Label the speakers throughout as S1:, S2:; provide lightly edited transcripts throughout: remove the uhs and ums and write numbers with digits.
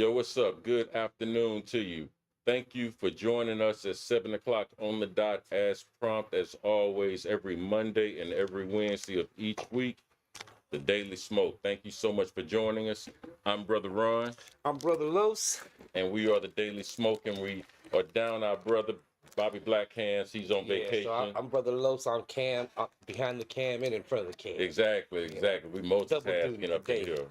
S1: Yo, what's up? Good afternoon to you. Thank you for joining us at 7 o'clock on the dot as prompt as always every Monday and every Wednesday of each week. The Daily Smoke. Thank you so much for joining us. I'm Brother Ron.
S2: I'm Brother Los.
S1: And we are the Daily Smoke, and we are down our brother Bobby Black Hands. He's on vacation.
S2: So I'm Brother Los on cam, behind the cam and in front of the cam.
S1: Exactly. We multitasking up in here.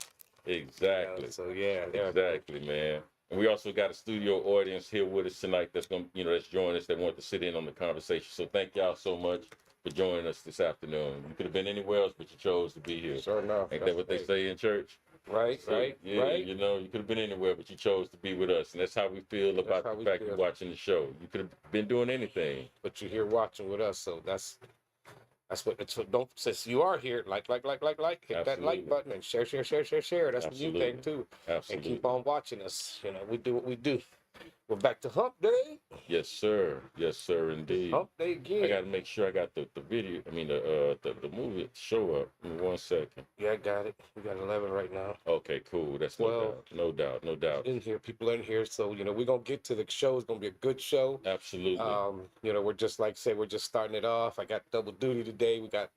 S1: Exactly. Exactly, man. And we also got a studio audience here with us tonight that's that's joining us, that want to sit in on the conversation. So thank y'all so much for joining us this afternoon. You could have been anywhere else, but you chose to be here.
S2: Sure enough.
S1: Ain't that what they say in church?
S2: Right.
S1: Yeah,
S2: right.
S1: you could have been anywhere, but you chose to be with us. And that's how we feel about the fact you're watching the show. You could have been doing anything.
S2: But you're here watching with us, so that's what it's. Don't, since you are here, like, hit Absolutely. That like button and share. That's Absolutely. The new thing too.
S1: Absolutely.
S2: And keep on watching us. We do what we do. We're back to Hump Day.
S1: Yes, sir, indeed.
S2: Hump Day again.
S1: I got to make sure I got the video. I mean the movie show up. Give me 1 second.
S2: Yeah, I got it. We got 11 right now.
S1: Okay, cool. That's no doubt.
S2: In here, people in here. So we're gonna get to the show. It's gonna be a good show.
S1: Absolutely.
S2: We're just we're just starting it off. I got double duty today. We got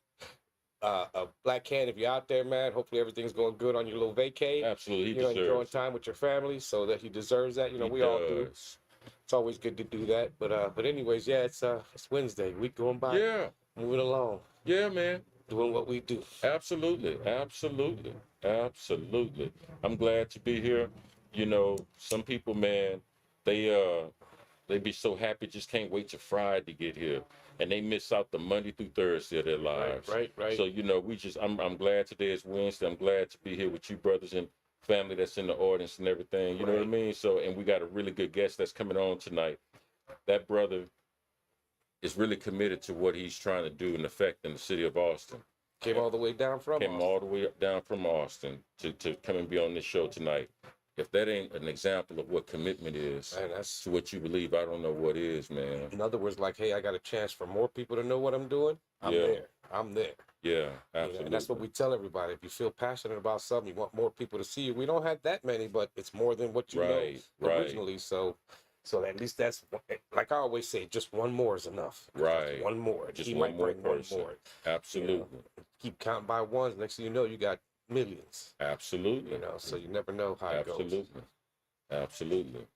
S2: a Black Hand. If you're out there, man, hopefully everything's going good on your little vacay.
S1: Absolutely,
S2: he enjoying time with your family, so that he deserves that. We all do. It's always good to do that. But anyways, yeah, it's Wednesday. Week going by.
S1: Yeah.
S2: Moving along.
S1: Yeah, man.
S2: Doing what we do.
S1: Absolutely. I'm glad to be here. Some people, man, they be so happy, just can't wait till Friday to get here. And they miss out the Monday through Thursday of their lives.
S2: Right.
S1: So, I'm glad today is Wednesday. I'm glad to be here with you brothers and family that's in the audience and everything. You know what I mean? So, and we got a really good guest that's coming on tonight. That brother is really committed to what he's trying to do and affect in the city of Austin.
S2: Came all the way down from
S1: Austin to come and be on this show tonight. If that ain't an example of what commitment is to what you believe, I don't know what is, man.
S2: In other words, hey, I got a chance for more people to know what I'm doing. I'm there.
S1: Yeah, absolutely.
S2: And that's what we tell everybody. If you feel passionate about something, you want more people to see you. We don't have that many, but it's more than what you know originally. So at least that's, like I always say, just one more is enough.
S1: Right.
S2: One more.
S1: Just
S2: he
S1: one
S2: might
S1: more
S2: bring
S1: person.
S2: One more.
S1: Absolutely.
S2: Keep counting by ones. Next thing you know, you got millions.
S1: Absolutely.
S2: So you never know how it goes.
S1: Absolutely.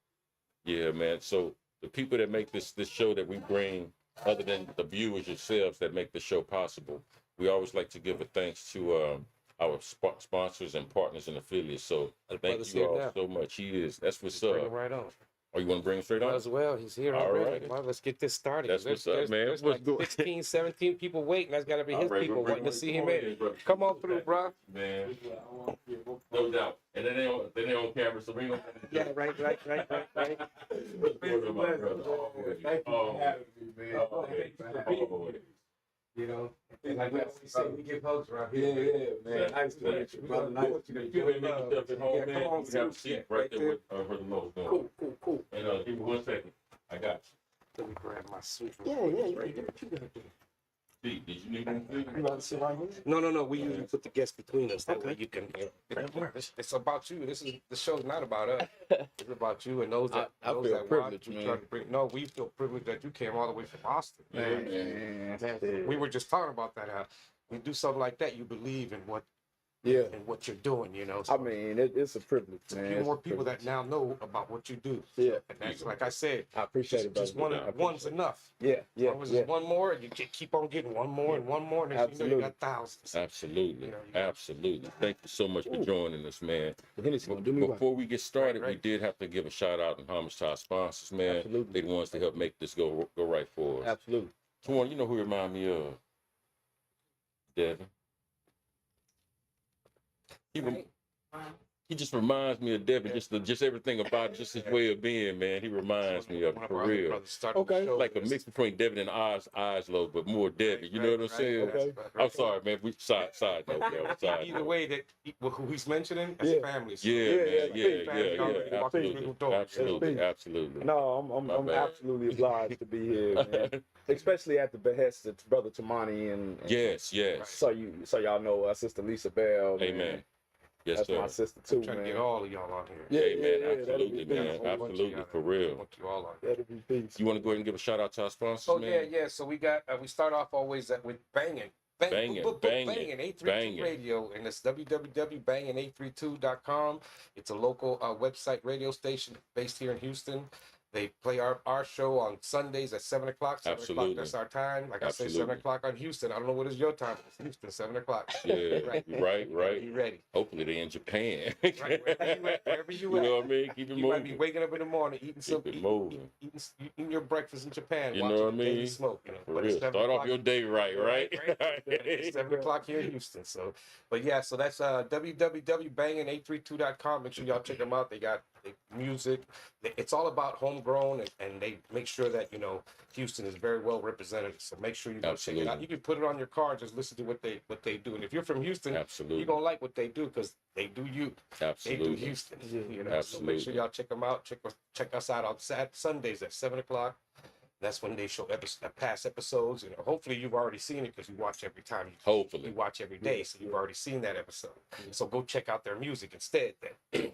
S1: Yeah, man. So the people that make this show that we bring, other than the viewers yourselves that make the show possible, we always like to give a thanks to our sponsors and partners and affiliates. So thank you all so much. That's what's up.
S2: Bring him right on.
S1: Oh, you want to bring him straight on?
S2: As well. He's here already. Well, let's get this started.
S1: That's what's up, man.
S2: There's like 16, 17 people waiting. That's got to be his people waiting to see him in. Come on through, bro.
S1: Man. No doubt. And then they on camera, so bring them.
S2: Yeah, right.
S3: Thank you for having me, man. Like we say, we give hugs around here. Yeah, man. Nice to meet you, brother. Nice to meet you.
S1: Come on, have a seat right there with her the most.
S2: Cool.
S1: And give me 1 second. I got you.
S2: Let me grab my suit.
S3: Yeah, you do what you gotta do.
S1: Did you need anything?
S3: You want to sit right here?
S2: No. We usually put the guests between us. That way you can. It's about you. The show's not about us. It's about you and those that
S3: I
S2: those
S3: feel
S2: that
S3: privileged,
S2: watch.
S3: man.
S2: We try to bring. No, we feel privileged that you came all the way from Austin.
S3: Man.
S2: We were just talking about that. How you do something like that, you believe in what.
S3: Yeah.
S2: And what you're doing, So
S3: I mean, it's a privilege, man.
S2: a few more people that now know about what you do.
S3: Yeah.
S2: And that's like I said.
S3: I appreciate it,
S2: Just
S3: brother.
S2: one's enough.
S3: Yeah.
S2: One more, and you keep on getting one more and one more, and you got thousands.
S1: Absolutely. Absolutely. Thank you so much for joining us, man.
S3: Before
S1: Before we get started, we did have to give a shout out and homage to our sponsors, man.
S3: Absolutely.
S1: They're the ones to help make this go right for us.
S3: Absolutely.
S1: Twan, you know who remind me of? Devin. He just reminds me of Devin, just everything about just his way of being, man. He reminds me of for real.
S3: Okay.
S1: Like a mix between Devin and Oslo, but more Devin. You know what I'm saying?
S3: Okay.
S1: I'm sorry, man. We side note, yo.
S2: Either way, who he's mentioning, that's family. So
S1: Absolutely.
S3: No, I'm absolutely obliged to be here, man. Especially at the behest of Brother Tamani and
S1: yes.
S3: So y'all know our sister Lisa Bell.
S1: Amen. Yes,
S4: That's
S1: sir.
S4: my sister too,
S2: I'm trying
S4: man.
S2: to get all of y'all on here.
S4: Yeah,
S1: Hey, man,
S4: that'd be
S1: absolutely,
S4: peace.
S1: man. Absolutely, for real.
S2: I want you all on here.
S4: That'd be peace.
S1: You want to go ahead and give a shout out to our sponsors,
S2: Oh
S1: man?
S2: yeah. So we got we start off always with banging.
S1: Banging, banging,
S2: 832
S1: banging.
S2: Radio, and it's www.banging832.com. It's a local website radio station based here in Houston. They play our show on Sundays at 7 o'clock. 7 o'clock,
S1: Absolutely.
S2: that's our time. Like I say, 7
S1: Absolutely.
S2: o'clock on Houston. I don't know what is your time. It's Houston, 7 o'clock.
S1: Yeah, right.
S2: You ready?
S1: Hopefully they in Japan.
S2: Right, wherever you
S1: You
S2: at.
S1: know what I mean? Keep it
S2: You might be
S1: moving.
S2: waking up in the morning eating some
S1: Keep it moving.
S2: eating your breakfast in Japan,
S1: You know
S2: watching
S1: what I
S2: the daily
S1: mean?
S2: smoke. You know,
S1: For
S2: but
S1: real.
S2: it's 7
S1: Start off
S2: o'clock.
S1: your day right?
S2: It's 7 o'clock here in Houston. So, but yeah, so that's www.banging832.com. Make sure y'all check them out. They got music. It's all about homegrown, and they make sure that Houston is very well represented. So make sure you go check it out.
S1: Absolutely.
S2: You can put it on your car and just listen to what they do. And if you're from Houston,
S1: Absolutely.
S2: you're gonna like what they do because they do you. They do
S1: Absolutely.
S2: Houston. So make
S1: Absolutely.
S2: sure y'all check them out. Check us out on Sundays at 7 o'clock. That's when they show past episodes. Hopefully you've already seen it because you watch every time. You
S1: Hopefully.
S2: watch every day, so you've already seen that episode. So go check out their music instead. Then Then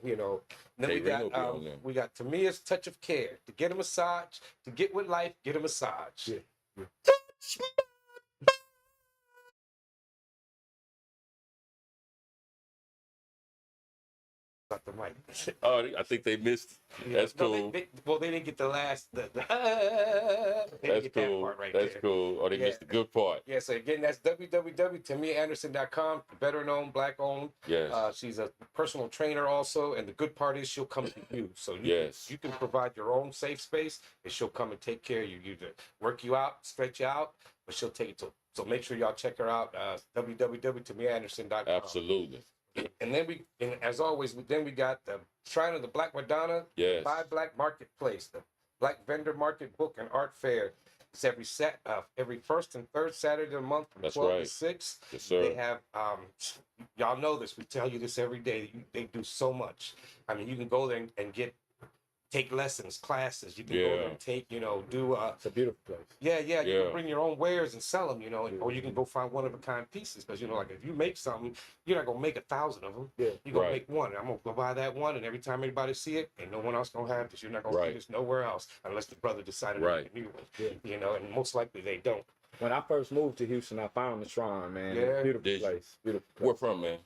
S1: Hey,
S2: we got
S1: Ringo be on there.
S2: Tamia's Touch of Care. To get a massage, to get with life, get a massage.
S4: Yeah.
S2: Not the mic.
S1: Oh, I think they missed. That's
S2: No,
S1: cool.
S2: they didn't get the last. They didn't
S1: That's
S2: get that
S1: cool.
S2: part right
S1: That's
S2: there.
S1: cool. Oh, they
S2: Yeah.
S1: missed the good part.
S2: Yeah, so again, that's www.tamiaanderson.com. Veteran owned, black owned.
S1: Yes.
S2: She's a personal trainer also, and the good part is she'll come to you. So
S1: Yes.
S2: you can provide your own safe space, and she'll come and take care of you. You to work you out, stretch you out, but she'll take it to. So make sure y'all check her out. www.tamiaanderson.com.
S1: Absolutely.
S2: And then as always, we got the Shrine of the Black Madonna.
S1: Yes.
S2: Buy Black Marketplace, the Black Vendor Market Book and Art Fair. It's every first and third Saturday of the month from
S1: That's
S2: 12
S1: right.
S2: to 6.
S1: Yes, sir.
S2: They have y'all know this. We tell you this every day. They do so much. I mean, you can go there and take lessons, classes. You can go there and take, do
S4: It's a beautiful place.
S2: you
S1: Yeah.
S2: can bring your own wares and sell them, or you can go find one of a kind pieces. Because like if you make something, you're not gonna make 1,000 of them.
S4: Yeah.
S2: You're gonna
S1: Right.
S2: make one. I'm gonna go buy that one, and every time anybody see it, and no one else gonna have this. You're not gonna
S1: Right.
S2: see this nowhere else unless the brother decided to
S1: Right.
S2: make a new one.
S4: Yeah.
S2: And most likely they don't.
S4: When I first moved to Houston, I found the Shrine, man.
S2: Yeah.
S4: Beautiful
S1: Did you?
S4: place. Beautiful place.
S1: Where from, man?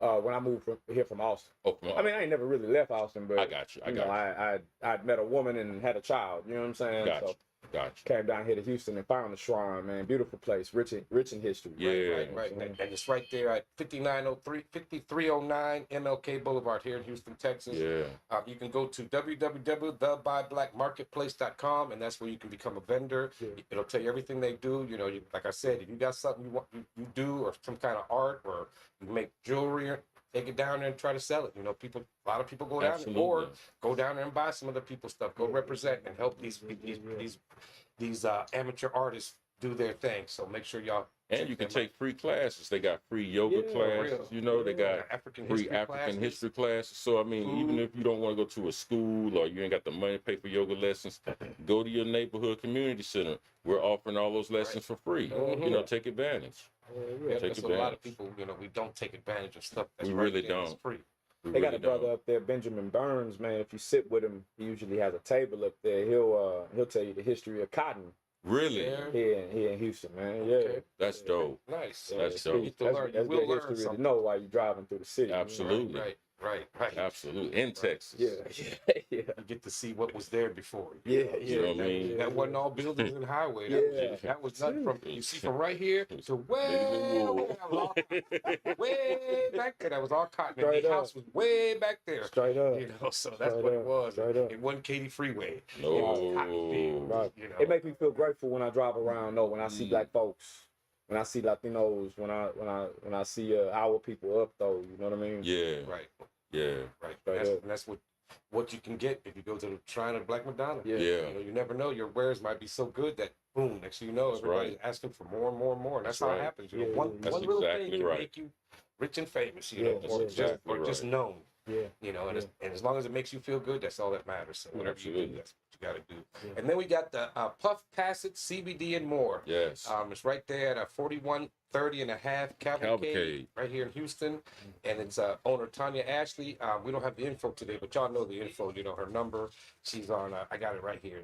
S4: When I moved here from Austin.
S1: Oh, come on.
S4: I mean, I ain't never really left Austin, but
S1: I got you. I got you.
S4: I'd met a woman and had a child. You know what I'm saying?
S1: Got
S4: so
S1: you. Got you.
S4: came down here to Houston and found the Shrine, man. Beautiful place, rich in history.
S1: Yeah.
S2: Right. And it's right there at 5309 MLK Boulevard here in Houston, Texas.
S1: Yeah.
S2: You can go to www.thebyblackmarketplace.com, and that's where you can become a vendor.
S4: Yeah.
S2: It'll tell you everything they do. Like I said, if you got something you do, or some kind of art, or you make jewelry, take it down there and try to sell it. A lot of people go down there, or
S1: Absolutely.
S2: go down there and buy some other people's stuff. Go represent and help these amateur artists do their thing. So make sure y'all.
S1: And
S2: check
S1: you can
S2: them
S1: take free classes. They got free yoga
S4: Yeah,
S1: classes.
S2: real.
S1: They got
S2: African
S1: free
S2: history
S1: African
S2: classes.
S1: history classes. So I mean, even if you don't want to go to a school or you ain't got the money to pay for yoga lessons, go to your neighborhood community center. We're offering all those lessons for free.
S2: Mhm.
S1: Take advantage.
S2: Yeah,
S1: Take
S2: that's a lot of
S1: advantage.
S2: people, we don't take advantage of stuff that's
S1: We
S2: right
S1: really
S2: there, that's
S1: don't.
S2: free.
S1: We
S4: They got
S1: really
S4: a brother
S1: don't.
S4: up there, Benjamin Burns, man. If you sit with him, he usually has a table up there. He'll tell you the history of cotton
S1: Really?
S2: Yeah.
S4: here in Houston, man. Yeah.
S2: Okay.
S1: That's dope.
S2: Nice.
S1: That's
S2: You
S1: dope.
S2: get to learn. You
S4: That's
S2: will
S4: good
S2: learn
S4: history to
S2: something.
S4: know while you're driving through the city. you know?
S1: Absolutely.
S2: Right.
S1: Absolutely. In Texas.
S4: Yeah, yeah.
S2: You get to see what was there before.
S4: Yeah,
S1: You know what I mean?
S2: That wasn't all buildings and highway.
S4: Yeah.
S2: That was nothing from you see from right here to way back there. That was all cotton. And
S4: Straight
S2: the
S4: up.
S2: house was way back there.
S4: Straight up.
S2: So that's
S4: Straight
S2: what it
S4: up.
S2: was.
S4: Straight up.
S2: It wasn't Katy Freeway.
S1: No.
S2: It was cotton field.
S4: Right. It makes me feel grateful when I drive around, though, when I see black folks, when I see Latinos, when I see our people up, though. You know what I mean?
S1: Yeah.
S2: Right.
S1: Yeah.
S2: Right.
S4: Straight up.
S2: And that's what you can get if you go to the Shrine of Black Madonna.
S4: Yeah.
S1: Yeah.
S2: You never know. Your wares might be so good that boom, next thing you know,
S1: That's
S2: everybody's
S1: right.
S2: asking for more and more and more. And that's
S1: That's
S2: how it
S1: right.
S2: happens.
S4: Yeah,
S2: One
S1: That's
S2: little
S1: exactly
S2: thing can
S1: right.
S2: make you rich and famous,
S4: Yeah,
S2: or
S4: that's
S2: just
S1: exactly
S2: just
S1: right.
S2: known.
S4: Yeah.
S2: You know, and as long as it makes you feel good, that's all that matters. So whatever you do,
S1: Absolutely.
S2: that's what you got to do.
S4: Yeah.
S2: And then we got the Puff Pass It CBD and more.
S1: Yes.
S2: It's right there at 4130 and a half Cavalcade, right here in Houston. And it's owner Tanya Ashley. We don't have the info today, but y'all know the info. You know her number. She's on. I got it right here.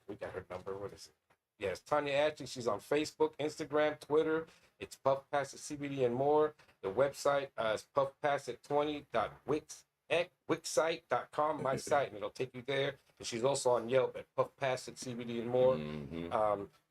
S2: We got her number. What is it? Yes, Tanya Ashley. She's on Facebook, Instagram, Twitter. It's Puff Pass It CBD and more. The website is puffpassit20.wixsite.com, my site, and it'll take you there. And she's also on Yelp at Puff Pass It CBD and more. You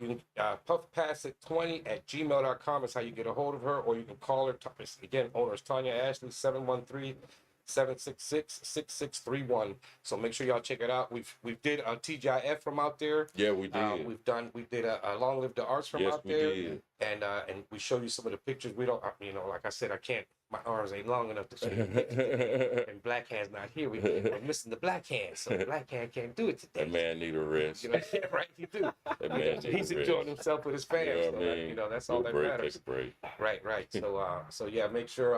S2: can puffpassit20@gmail.com is how you get a hold of her, or you can call her. Again, owner is Tanya Ashley, 713-766-6631. So make sure y'all check it out. We did a TGIF from out there.
S1: Yeah, we did.
S2: We did a Long Live the Arts from
S1: Yes,
S2: out
S1: we
S2: there.
S1: did.
S2: And we show you some of the pictures. We don't, like I said, I can't. My arms ain't long enough to show you the pictures. And Black Hand's not here. We're missing the Black Hand, so Black Hand can't do it today.
S1: That man need a rest.
S2: You know, yeah, right? You do.
S1: That man need
S2: He's
S1: a
S2: enjoying
S1: rest.
S2: himself with his fans.
S1: You know what I
S2: So
S1: mean?
S2: you know, that's all that
S1: break,
S2: matters.
S1: Take a break.
S2: Right. So yeah, make sure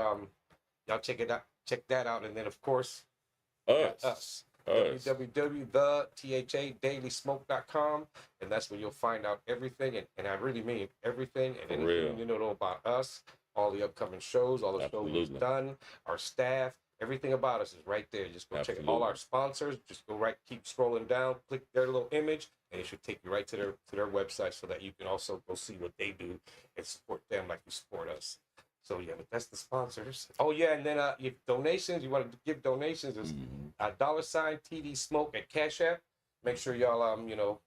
S2: y'all check it out. Check that out, and then of course
S1: Us.
S2: www.tha-dailysmoke.com, and that's where you'll find out everything, and I really mean everything, and
S1: For
S2: anything
S1: real.
S2: you know about us, all the upcoming shows, all the shows
S1: Absolutely.
S2: we've done, our staff, everything about us is right there. Just go check it. All
S1: Absolutely.
S2: our sponsors. Just go right, keep scrolling down, click their little image, and it should take you right to their website, so that you can also go see what they do and support them like you support us. So yeah, but that's the sponsors. Oh yeah, and then your donations. You want to give donations? Is $ TD Smoke at Cash App. Make sure y'all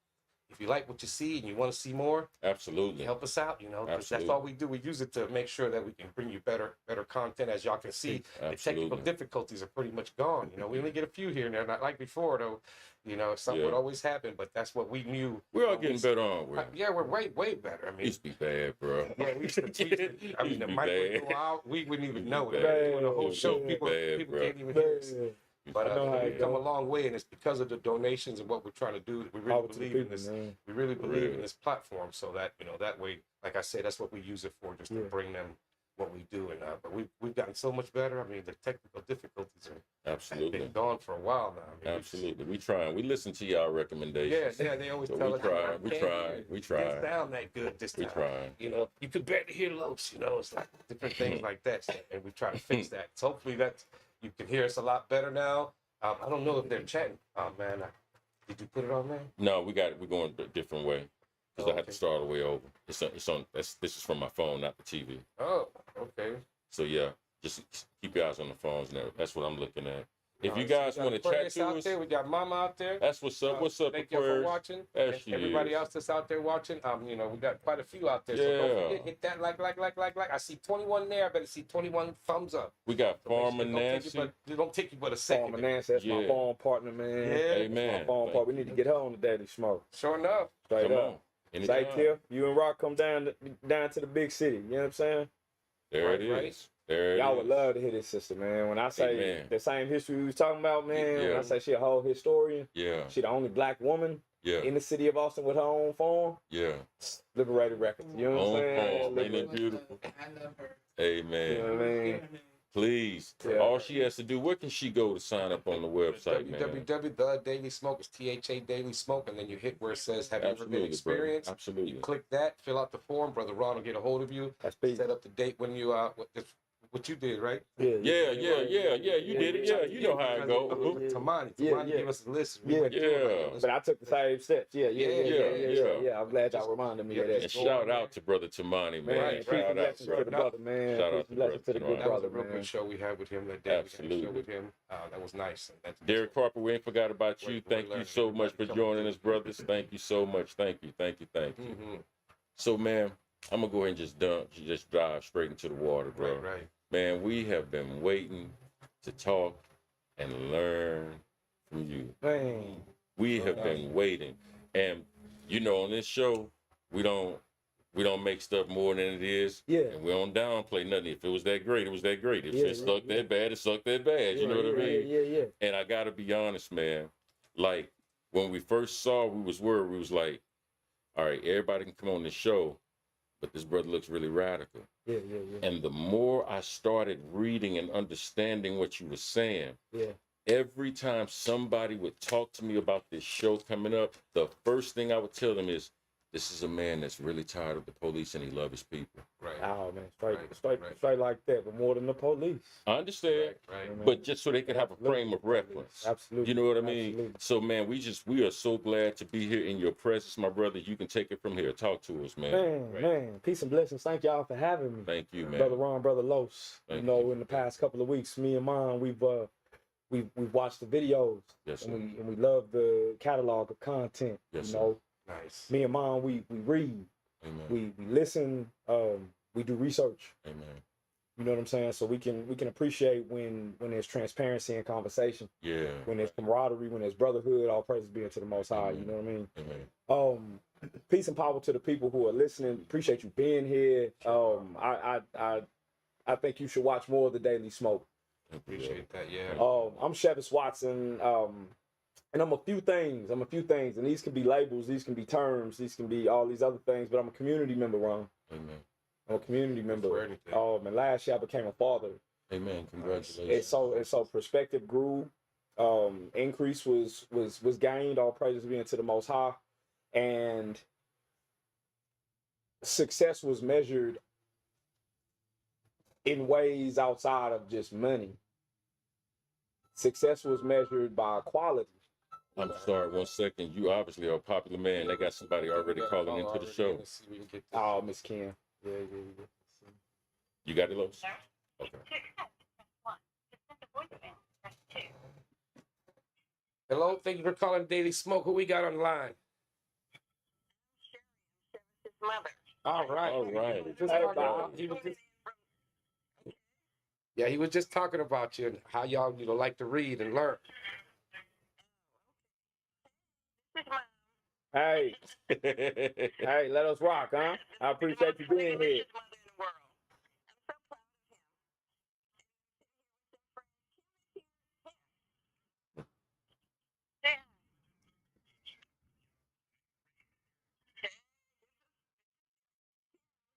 S2: if you like what you see and you want to see more,
S1: Absolutely.
S2: help us out. 'Cause that's
S1: Absolutely.
S2: all we do. We use it to make sure that we can bring you better content. As y'all can see, the technical
S1: Absolutely.
S2: difficulties are pretty much gone. We only get a few here and there, not like before though. Something would
S1: Yeah.
S2: always happen, but that's what we knew.
S1: We're all
S2: when we
S1: getting better, aren't we?
S2: Yeah, we're way better. I mean,
S1: Used to be bad, bro.
S2: yeah, we used to, I mean,
S1: Used
S2: the
S1: to be
S2: mic would
S1: bad.
S2: go out. We wouldn't even know it.
S1: Bad.
S2: Doing the whole show,
S1: Used to be
S2: people
S1: bad,
S2: people
S1: bro.
S2: can't even hear us. But
S4: I know how
S2: we've
S4: it
S2: come a
S4: goes.
S2: long way, and it's because of the donations and what we're trying to do. We really
S4: Talk to the
S2: believe in
S4: people,
S2: this.
S4: man.
S2: We really believe
S1: Really.
S2: in this platform, so that that way, like I said, that's what we use it for, just to
S4: Yeah.
S2: bring them what we do. And but we've gotten so much better. I mean, the technical difficulties have
S1: Absolutely.
S2: been gone for a while now. I mean,
S1: Absolutely. We trying. We listen to y'all recommendations.
S2: Yeah, they always
S1: So
S2: tell
S1: we
S2: us.
S1: try,
S2: "I
S1: we
S2: can't
S1: try,
S2: hear it.
S1: we
S2: It
S1: try.
S2: didn't sound that good this
S1: We
S2: time."
S1: try.
S2: You could barely hear Los. It's like different things like that, and we try to fix that. So hopefully that you can hear us a lot better now. I don't know if they're chatting. Oh man, did you put it on there?
S1: No, we're going a different way because I have
S2: Okay.
S1: to start all the way over. It's on. This is from my phone, not the TV.
S2: Oh, okay.
S1: So yeah, just keep your eyes on the phones now. That's what I'm looking at. If
S2: All
S1: you
S2: right, so
S1: guys
S2: we
S1: want
S2: got
S1: to chat
S2: Aquarius
S1: to
S2: out
S1: us,
S2: there. We got Mama out there.
S1: that's what's up. What's up,
S2: Thank you for
S1: Aquarius?
S2: watching.
S1: There
S2: And
S1: she
S2: everybody
S1: is.
S2: else that's out there watching. We got quite a few out there. So don't
S1: Yeah.
S2: forget, hit that like. I see 21 there. I better see 21 thumbs up.
S1: We got
S2: So make sure
S1: Farmer
S2: it don't take you
S1: Nancy.
S2: but- It don't take you but a second.
S4: Farmer Nancy, that's my
S1: Yeah.
S4: farm partner, man.
S2: Yeah.
S4: That's
S1: Amen.
S4: my farm partner. We need to get her on the Daily Smoke.
S2: Sure enough.
S4: Straight
S1: Come
S4: up.
S1: on.
S4: Say,
S1: Anytime.
S4: Tiff, you and Rock come down to the big city. You know what I'm saying?
S1: There it
S2: Right,
S1: is. There it
S4: Y'all
S1: is.
S4: would love to hear this sister, man. When I say
S1: Amen.
S4: the same history we was talking about, man, when
S1: Yeah.
S4: I say she a whole historian,
S1: Yeah.
S4: she the only black woman
S1: Yeah.
S4: in the city of Austin with her own farm,
S1: Yeah.
S4: Liberated Records. You know what I'm
S1: Own
S4: saying?
S1: farm. Ain't it beautiful?
S5: I love her.
S1: Amen.
S4: You know what I mean?
S1: Please.
S4: Yeah.
S1: All she has to do, where can she go to sign up on the website, man?
S2: The Daily Smoke is THA Daily Smoke, and then you hit where it says "Have you ever been
S1: Absolutely, brother.
S2: experienced?"
S1: Absolutely.
S2: You click that, fill out the form. Brother Ron will get a hold of you.
S4: That's peace.
S2: Set up the date when you what you did, right?
S1: Yeah. You did it. Yeah, you know how it go.
S2: Tamani
S4: Yeah.
S2: gave us a list.
S4: Yeah.
S2: went through it, like,
S1: Yeah.
S2: let's-
S4: But I took the same steps. Yeah.
S1: Yeah.
S4: I'm glad y'all reminded me of
S2: Yeah,
S4: that.
S1: And shout out to Brother Tamani, man.
S4: Man,
S2: Right,
S4: peace and
S1: Shout out,
S4: blessings to
S1: brother.
S4: the brother, man.
S1: Shout out
S4: Peace and
S1: to
S4: blessings to the
S1: Brother
S4: good
S2: That was a
S4: brother,
S2: real
S4: man.
S2: good show we had with him that day. We had a show
S1: Absolutely.
S2: with him. That was nice. And that's
S1: Derek Harper, we ain't forgot about you.
S2: We're
S1: Thank you
S2: learning.
S1: so much for
S2: Everybody
S1: joining
S2: coming
S1: us, brothers. Thank you so much. Thank you.
S2: Mm-hmm.
S1: So, man, I'm gonna go ahead and just dive straight into the water, bro.
S2: Right.
S1: Man, we have been waiting to talk and learn from you.
S4: Man.
S1: We have been waiting, and on this show, we don't make stuff more than it is.
S4: Yeah.
S1: And we don't downplay nothing. If it was that great, it was that great. If
S4: Yeah,
S1: it sucked that bad, it sucked that bad. You know what I mean?
S4: Yeah.
S1: And I gotta be honest, man. Like when we first saw, we was worried. We was like, all right, everybody can come on the show, but this brother looks really radical.
S4: Yeah.
S1: And the more I started reading and understanding what you were saying,
S4: Yeah.
S1: every time somebody would talk to me about this show coming up, the first thing I would tell them is, this is a man that's really tired of the police and he loves his people.
S2: Right.
S4: Oh man,
S2: Right.
S4: straight like that, but more than the police.
S1: I understand,
S2: Right.
S1: but just so they could have a frame of reference.
S4: Absolutely.
S1: You know what I mean?
S4: Absolutely.
S1: So, man, we are so glad to be here in your presence, my brother. You can take it from here. Talk to us, man.
S4: Man, peace and blessings. Thank y'all for having me.
S1: Thank you, man.
S4: Brother Ron, Brother Los.
S1: Thank
S4: you know,
S1: you.
S4: in the past couple of weeks, me and mine, we've watched the videos.
S1: Yes, sir.
S4: and we love the catalog of content.
S1: Yes,
S4: you
S1: sir.
S4: know,
S2: Nice.
S4: me and mine, we read,
S1: Amen.
S4: we listen, we do research.
S1: Amen.
S4: You know what I'm saying? So we can appreciate when there's transparency in conversation,
S1: Yeah.
S4: when there's camaraderie, when there's brotherhood. All praises being to the Most High. You know what I mean?
S1: Amen.
S4: Peace and power to the people who are listening. Appreciate you being here. I think you should watch more of the Daily Smoke.
S2: Appreciate that. Yeah.
S4: I'm Chivas Watson, and I'm a few things, and these can be labels, these can be terms, these can be all these other things, but I'm a community member, Ron.
S1: Amen.
S4: I'm a community member.
S2: For anything.
S4: And last year I became a father.
S1: Amen. Congratulations.
S4: And so perspective grew, increase was gained, all praises being to the Most High, and success was measured in ways outside of just money. Success was measured by quality.
S1: I'm sorry, 1 second. You obviously are a popular man. They got somebody already calling into the show.
S2: Let's see if we can get this.
S4: Oh, Miss Kim. Yeah.
S1: You got it, Los? Okay.
S2: Hello, thank you for calling Daily Smoke. Who we got on the line? All right.
S1: All right.
S2: He was just talking about you and how y'all like to read and learn.
S4: Hey, let us rock, huh? I appreciate you being here.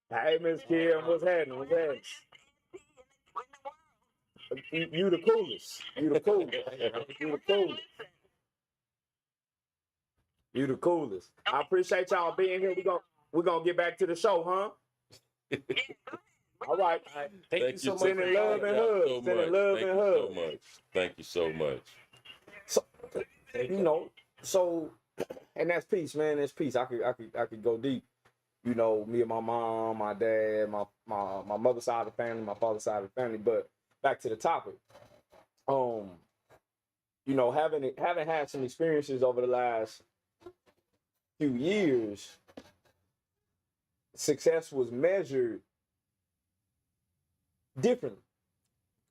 S4: Hey, Miss Kim, what's happening? What's happening? You the coolest. You the coolest. You the coolest. You the coolest. I appreciate y'all being here. We're gonna get back to the show, huh? All right.
S2: Thank you so much.
S4: Sending love and hugs. Sending love and hugs.
S1: Thank you so much.
S4: So, and that's peace, man. That's peace. I could go deep. You know, me and my mom, my dad, my mother's side of the family, my father's side of the family. But back to the topic. Having had some experiences over the last few years, success was measured differently.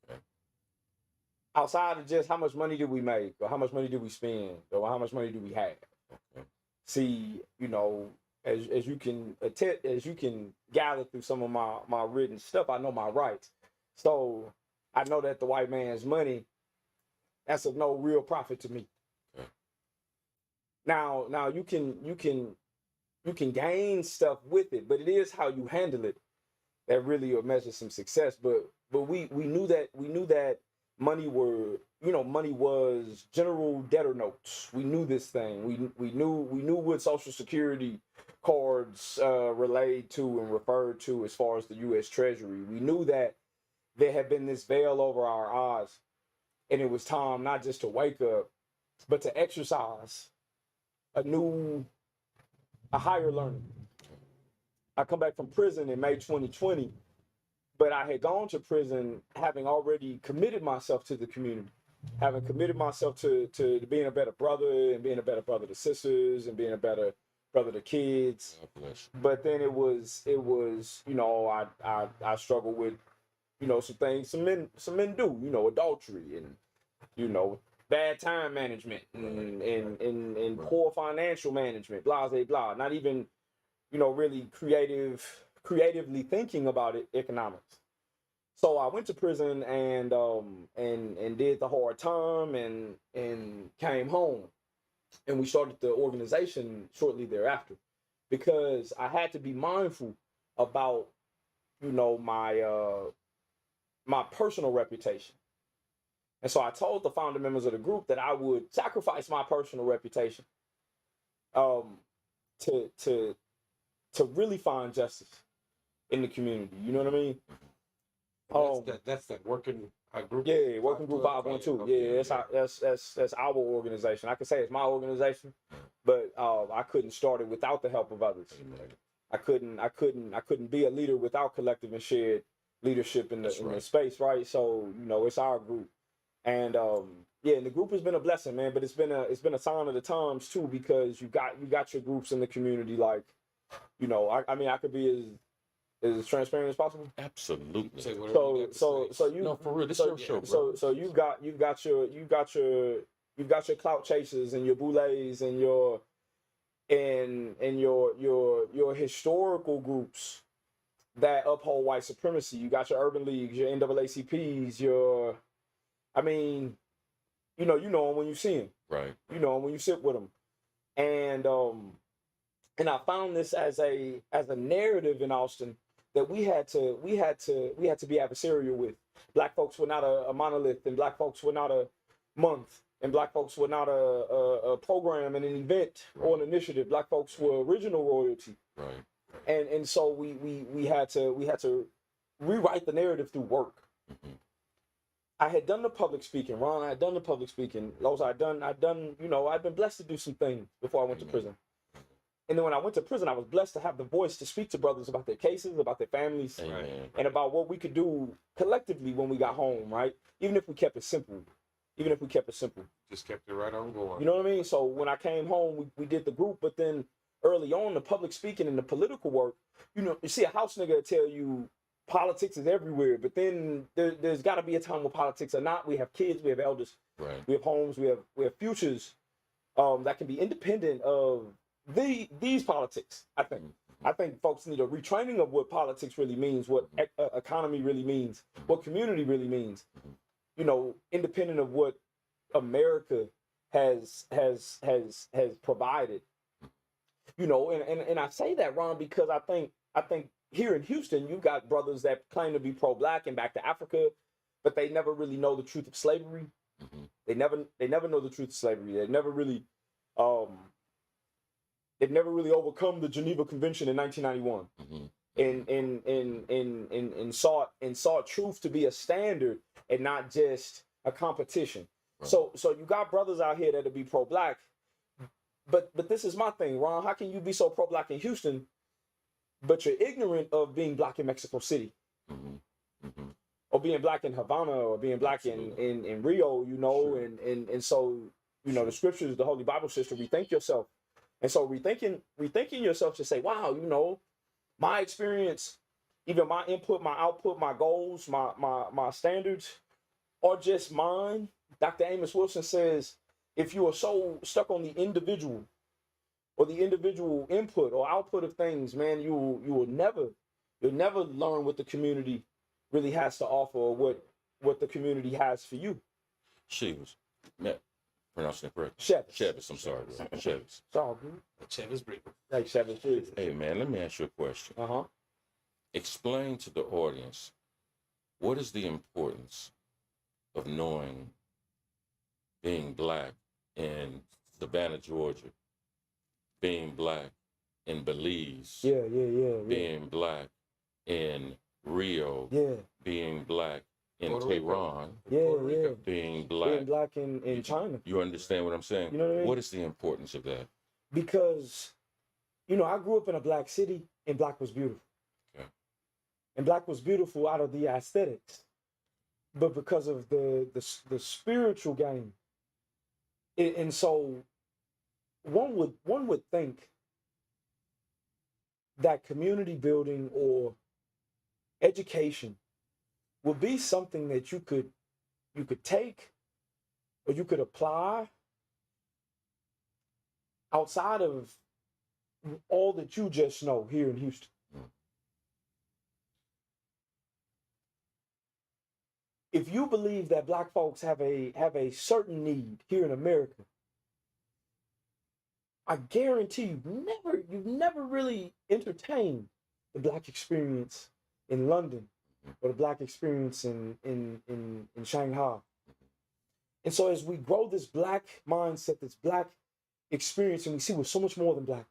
S1: Okay.
S4: Outside of just how much money did we make, or how much money did we spend, or how much money do we have.
S1: Okay.
S4: See, as you can gather through some of my written stuff, I know my rights. So I know that the white man's money, that's of no real profit to me.
S1: Okay.
S4: Now you can gain stuff with it, but it is how you handle it that really will measure some success. But we knew that money was general debtor notes. We knew this thing. We knew what Social Security cards relayed to and referred to as far as the U.S. Treasury. We knew that there had been this veil over our eyes, and it was time not just to wake up, but to exercise a higher learning. I come back from prison in May 2020, but I had gone to prison having already committed myself to the community, having committed myself to being a better brother and being a better brother to sisters and being a better brother to kids.
S1: God bless you.
S4: But then it was I struggled with some things some men do, adultery and bad time management and poor financial management, blah blah blah. Not even really creatively thinking about it, economics. So I went to prison and did the hard time and came home, and we started the organization shortly thereafter, because I had to be mindful about, you know, my personal reputation. And so I told the founder members of the group that I would sacrifice my personal reputation to really find justice in the community. You know what I mean?
S2: That's that working group.
S4: Yeah, Working Group 512. Yeah, that's our organization. I can say it's my organization, but I couldn't start it without the help of others. I couldn't be a leader without collective and shared leadership in the space, right? So, you know, it's our group. And yeah, and the group has been a blessing, man, but it's been a sign of the times too, because you got your groups in the community, like, you know, I mean I could be as transparent as possible.
S1: Absolutely.
S4: So you
S1: no, for real, this is your show, bro.
S4: So you've got your clout chasers and your boulets and your historical groups that uphold white supremacy. You got your urban leagues, your NAACPs, I mean, you know them when you see them.
S1: Right.
S4: You know them when you sit with them. And I found this as a narrative in Austin that we had to be adversarial with. Black folks were not a monolith, and black folks were not a month, and black folks were not a program and an event or an initiative. Black folks were original royalty.
S1: Right.
S4: And so we had to rewrite the narrative through work.
S1: Mm-hmm.
S4: I had done the public speaking, Ron. I had done the public speaking. Los, I'd done, you know, I'd been blessed to do some things before I went to prison. And then when I went to prison, I was blessed to have the voice to speak to brothers about their cases, about their families, and about what we could do collectively when we got home, right? Even if we kept it simple.
S2: Just kept it right on going.
S4: You know what I mean? So when I came home, we did the group, but then early on, the public speaking and the political work, you know, you see a house nigga tell you politics is everywhere, but then there's got to be a time where politics are not. We have kids, we have elders, we have homes, we have futures that can be independent of these politics. I think folks need a retraining of what politics really means, what economy really means, what community really means. You know, independent of what America has provided. You know, and I say that, Ron, because I think here in Houston, you've got brothers that claim to be pro-black and back to Africa, but they never really know the truth of slavery.
S1: Mm-hmm.
S4: They never know the truth of slavery. They've never really overcome the Geneva Convention in 1991, and sought truth to be a standard and not just a competition. Right. So you got brothers out here that'll be pro-black, but this is my thing, Ron. How can you be so pro-black in Houston, but you're ignorant of being black in Mexico City, or being black in Havana, or being black in Rio? You know, and so, you know, the scriptures, the Holy Bible says to rethink yourself. And so rethinking yourself to say, wow, you know, my experience, even my input, my output, my goals, my standards are just mine. Dr. Amos Wilson says, if you are so stuck on the individual or the individual input or output of things, man, you'll never learn what the community really has to offer, or what the community has for you.
S1: Chivas. Pronouncing it correct.
S4: Chivas.
S1: I'm sorry, bro. Chivas.
S4: It's all good.
S2: Chivas break.
S4: Hey, Chivas.
S1: Hey, man, let me ask you a question. Explain to the audience, what is the importance of knowing being black in Savannah, Georgia, being black in Belize, being black in Rio, being black in Tehran, being black
S4: in China.
S1: You understand what I'm saying?
S4: You know what I mean?
S1: What is the importance of that?
S4: Because, you know, I grew up in a black city, and black was beautiful.
S1: Okay.
S4: And black was beautiful out of the aesthetics, but because of the spiritual game. And so one would think that community building or education would be something that you could take, or you could apply outside of all that you just know here in Houston. If you believe that black folks have a certain need here in America, I guarantee you've never really entertained the Black experience in London or the Black experience in Shanghai. And so as we grow this Black mindset, this Black experience, and we see we're so much more than Black.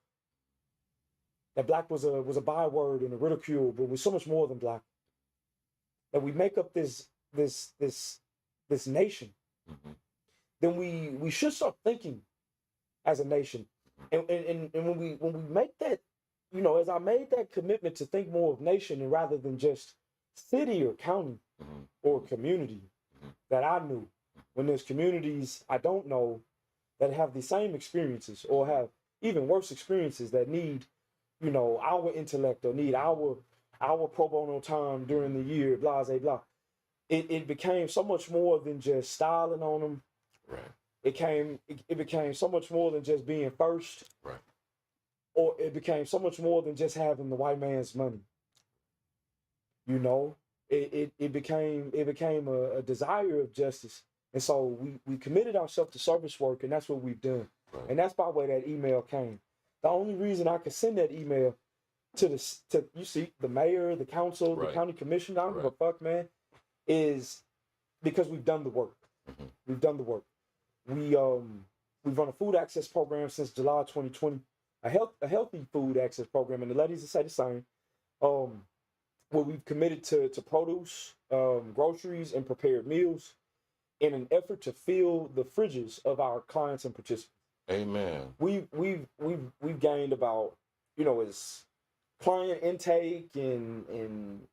S4: That Black was a byword and a ridicule, but we're so much more than Black. That we make up this nation. Then we should start thinking as a nation. And when we make that, you know, as I made that commitment to think more of nation and rather than just city or county or community that I knew, when there's communities I don't know that have the same experiences or have even worse experiences that need, you know, our intellect or need our pro bono time during the year, blah, blah, blah. It became so much more than just styling on them.
S1: Right.
S4: It became so much more than just being first.
S1: Right.
S4: Or it became so much more than just having the white man's money. You know, it became a desire of justice. And so we committed ourselves to service work, and that's what we've done.
S1: Right.
S4: And that's by the way that email came. The only reason I could send that email to you see, the mayor, the council, the county commission, I don't give a fuck, man, is because we've done the work. We've done the work. We've run a food access program since July 2020, a healthy food access program, and the ladies will say the same. Where we've committed to produce, groceries, and prepared meals in an effort to fill the fridges of our clients and participants.
S1: Amen.
S4: We've gained about, you know, as client intake and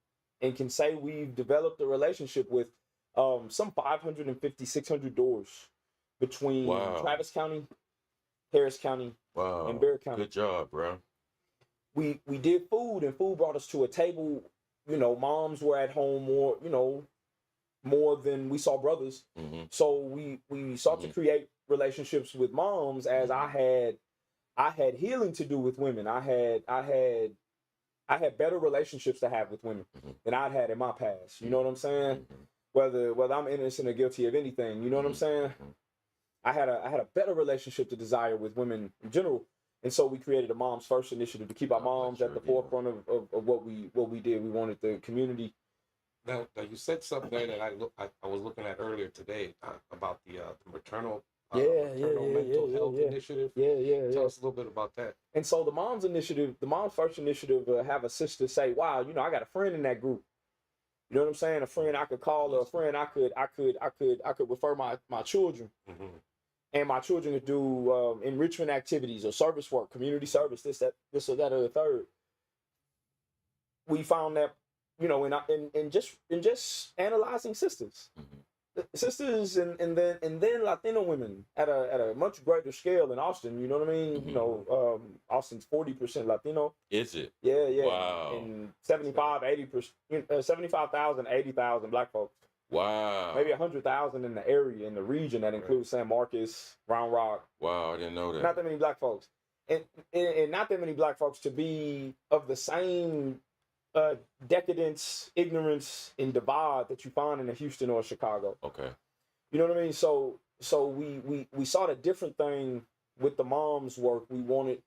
S4: can say we've developed a relationship with some 550, 600 doors between Travis County, Harris County, and Bexar County.
S1: Good job, bro.
S4: We did food, and food brought us to a table. You know, moms were at home more, you know, more than we saw brothers. So we sought to create relationships with moms as I had healing to do with women. I had better relationships to have with women than I'd had in my past. You know what I'm saying? Whether I'm innocent or guilty of anything, you know what I'm saying? I had a better relationship to desire with women in general. And so we created a Moms First initiative to keep our moms at the forefront of what we did. We wanted the community.
S2: Now you said something there that I was looking at earlier today about the maternal mental health initiative. Tell us a little bit about that.
S4: And so the Moms Initiative, the Moms First initiative, have a sister say, "Wow, you know, I got a friend in that group. You know what I'm saying? A friend I could call, or a friend I could refer my children, and my children could do enrichment activities or service work, community service, this or that or the third." We found that, you know, in just analyzing sisters. Sisters and then Latino women at a much greater scale in Austin, you know what I mean? You know, Austin's 40% Latino.
S1: Is it?
S4: Yeah.
S1: Wow.
S4: And 75,000, 80,000 Black folks.
S1: Wow.
S4: Maybe 100,000 in the area, in the region that includes San Marcos, Round Rock.
S1: Wow, I didn't know that.
S4: Not that many Black folks. And not that many Black folks to be of the same decadence, ignorance, and divide that you find in Houston or Chicago.
S1: Okay.
S4: You know what I mean? So we saw a different thing with the moms work. We wanted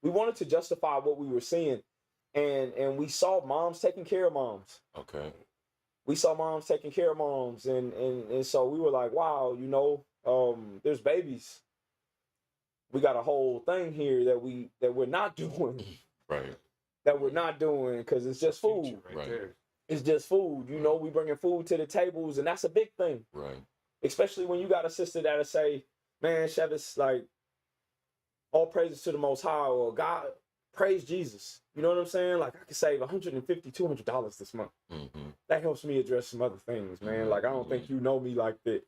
S4: to justify what we were seeing, and we saw moms taking care of moms.
S1: Okay.
S4: We saw moms taking care of moms, and so we were like, wow, you know, there's babies. We got a whole thing here that we're not doing.
S1: Right.
S4: That we're not doing because it's just food.
S2: Right there.
S4: It's just food. You know, we bringing food to the tables, and that's a big thing.
S1: Right.
S4: Especially when you got a sister that'll say, "Man, Chevis, like, all praises to the Most High," or "God, praise Jesus." You know what I'm saying? Like, I could save $150, $200 this month. That helps me address some other things, man. Like, I don't think you know me like that.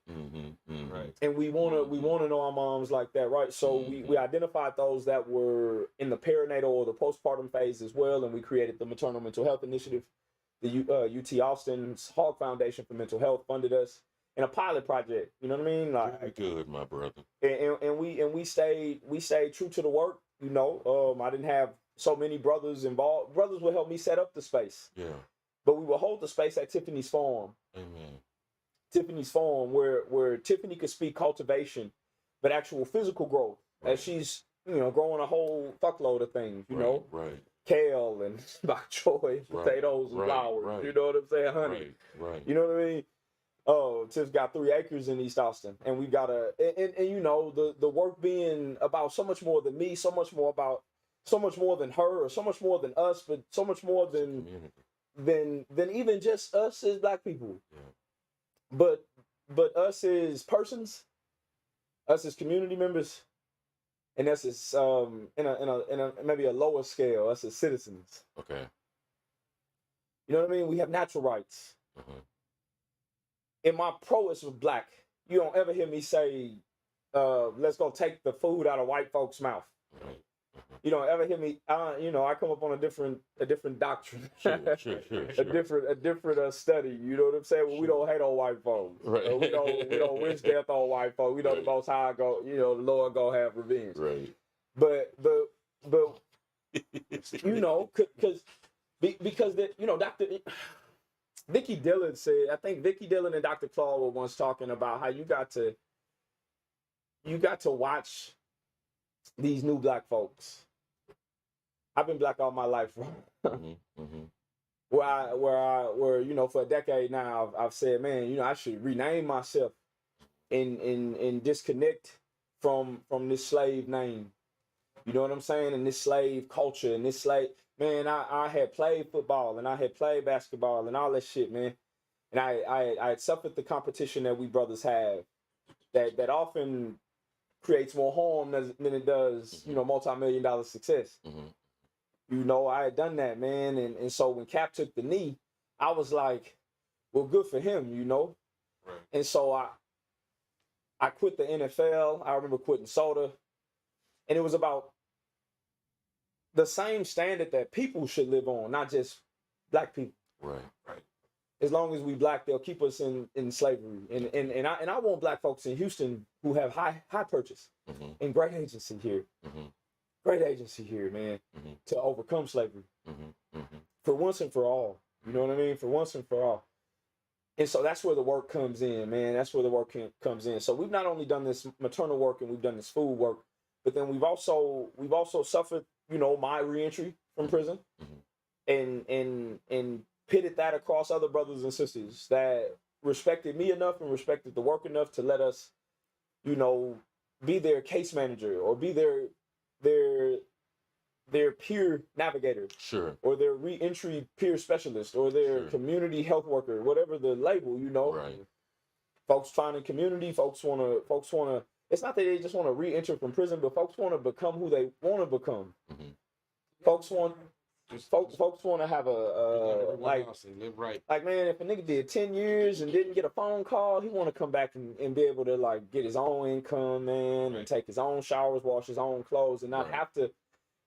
S1: Right.
S4: And we wanna know our moms like that, right? So we identified those that were in the perinatal or the postpartum phase as well, and we created the Maternal Mental Health Initiative. The UT Austin's Hog Foundation for Mental Health funded us in a pilot project. You know what I mean? Like,
S1: very good, my brother.
S4: And we stayed true to the work. You know, I didn't have so many brothers involved. Brothers would help me set up the space.
S1: Yeah.
S4: But we would hold the space at Tiffany's Farm.
S1: Amen.
S4: Tiffany's Farm, where Tiffany could speak cultivation, but actual physical growth, as she's, you know, growing a whole fuckload of things, you know.
S1: Right.
S4: kale and bok choy, potatoes and flowers. You know what I'm saying? Honey.
S1: Right.
S4: You know what I mean? Oh, Tiff's got 3 acres in East Austin, and we got and you know, the work being about so much more than me, so much more than her, or so much more than us, but so much more than even just us as Black people. Yeah. But us as persons, us as community members, and us as in a maybe a lower scale, us as citizens.
S1: Okay.
S4: You know what I mean? We have natural rights. In my prowess with Black, you don't ever hear me say, let's go take the food out of white folks' mouth. You don't ever hear me, you know, I come up on a different doctrine.
S1: Sure.
S4: A different study, you know what I'm saying? Well, we don't hate on white folks.
S1: Right.
S4: We don't wish death on white folks. We know the Most High go, you know, the Lord go have revenge.
S1: Right.
S4: But you know, because you know, Vicky Dillon said, I think Vicky Dillon and Dr. Claude were once talking about how you got to watch these new Black folks. I've been Black all my life. Where you know, for a decade now, I've said, man, you know, I should rename myself and disconnect from this slave name. You know what I'm saying? And this slave culture and this slave, man, I had played football and I had played basketball and all that shit, man. And I had suffered the competition that we brothers have that often creates more harm than it does, you know, multi-million-dollar success. You know, I had done that, man. And so when Cap took the knee, I was like, well, good for him, you know? Right. And so I quit the NFL. I remember quitting soda. And it was about the same standard that people should live on, not just Black people. Right. As long as we Black, they'll keep us in slavery. And I want Black folks in Houston who have high purchase and great agency here. Great agency here, man, to overcome slavery. For once and for all. You know what I mean? For once and for all. And so that's where the work comes in, man. That's where the work comes in. So we've not only done this maternal work and we've done this food work, but then we've also suffered, you know, my reentry from prison and pitted that across other brothers and sisters that respected me enough and respected the work enough to let us, you know, be their case manager or be their peer navigator. Sure. Or their reentry peer specialist or their community health worker, whatever the label, you know. Right. Folks finding community, folks wanna it's not that they just want to re-enter from prison, but folks want to become who they want to become. Folks want to have a
S2: live right.
S4: Like, man, if a nigga did 10 years and didn't get a phone call, he want to come back and be able to like get his own income, man, and take his own showers, wash his own clothes, and not have to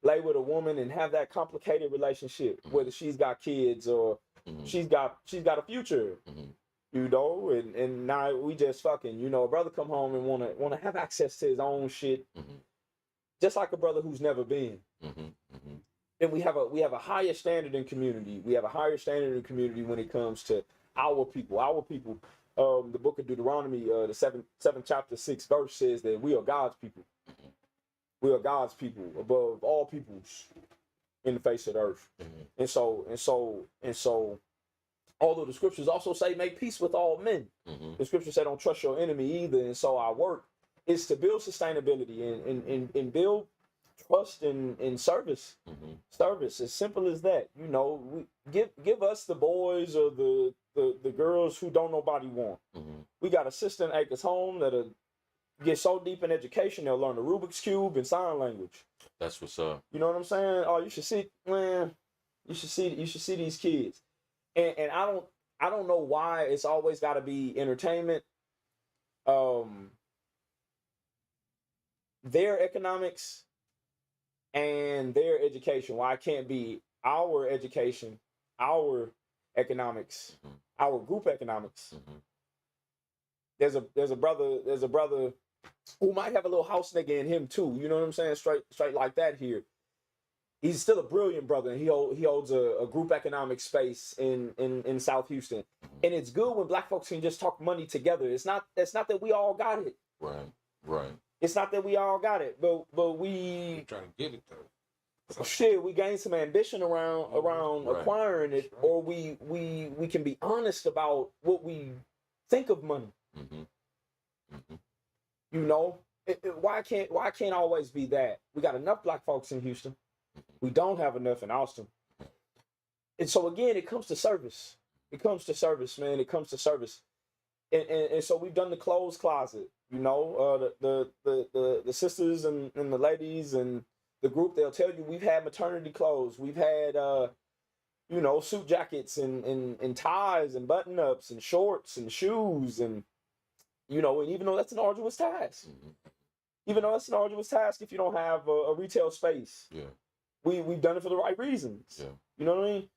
S4: lay with a woman and have that complicated relationship, whether she's got kids or she's got a future. You know, and now we just fucking, you know, a brother come home and wanna have access to his own shit, just like a brother who's never been. And we have a higher standard in community. We have a higher standard in community when it comes to our people. Our people. The book of Deuteronomy, the 7th chapter 6th verse says that we are God's people. We are God's people above all peoples in the face of the earth. And so. Although the scriptures also say make peace with all men. The scriptures say don't trust your enemy either. And so our work is to build sustainability and build trust in service. Service, as simple as that. You know, give us the boys or the girls who don't nobody want. We got a sister in Acres Home that'll get so deep in education they'll learn the Rubik's Cube and sign language. That's what's up. You know what I'm saying? Oh, you should see, man. You should see these kids. And I don't know why it's always got to be entertainment. Their economics and their education. Why it can't be our education, our economics, our group economics. There's a brother who might have a little house nigga in him too. You know what I'm saying? Straight like that here. He's still a brilliant brother, and he holds a group economic space in South Houston. And it's good when Black folks can just talk money together. It's not that we all got it. Right. It's not that we all got it, but we
S2: trying to get it though.
S4: shit, we gain some ambition around
S1: Right.
S4: acquiring it, or we can be honest about what we think of money.
S1: Mm-hmm. Mm-hmm.
S4: You know, why can't always be that? We got enough black folks in Houston. We don't have enough in Austin. And so again, it comes to service. It comes to service, man. It comes to service. And so we've done the clothes closet. You know, the sisters and the ladies and the group, they'll tell you we've had maternity clothes. We've had you know, suit jackets and ties and button ups and shorts and shoes, and you know, and even though that's an arduous task, even though that's an arduous task if you don't have a retail space,
S1: Yeah.
S4: we've done it for the right reasons.
S1: Yeah.
S4: You know what I mean?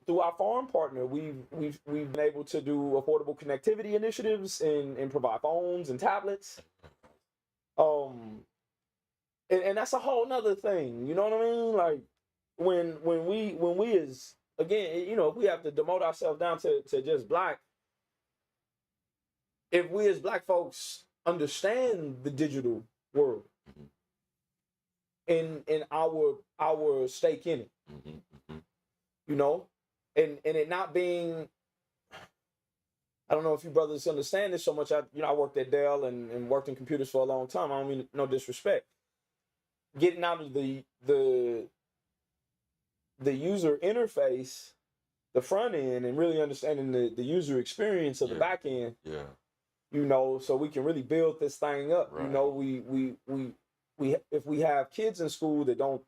S4: Through our farm partner, we've been able to do affordable connectivity initiatives and provide phones and tablets. And that's a whole nother thing. You know what I mean? Like when we is, again, you know, if we have to demote ourselves down to just black, if we as black folks understand the digital world and our stake in it, you know, and it not being, I don't know if you brothers understand this so much. I worked at Dell and worked in computers for a long time. I don't mean no disrespect. Getting out of the user interface, the front end, and really understanding the user experience of the back end.
S1: Yeah.
S4: You know, so we can really build this thing up.
S1: Right.
S4: You know, we if we have kids in school that don't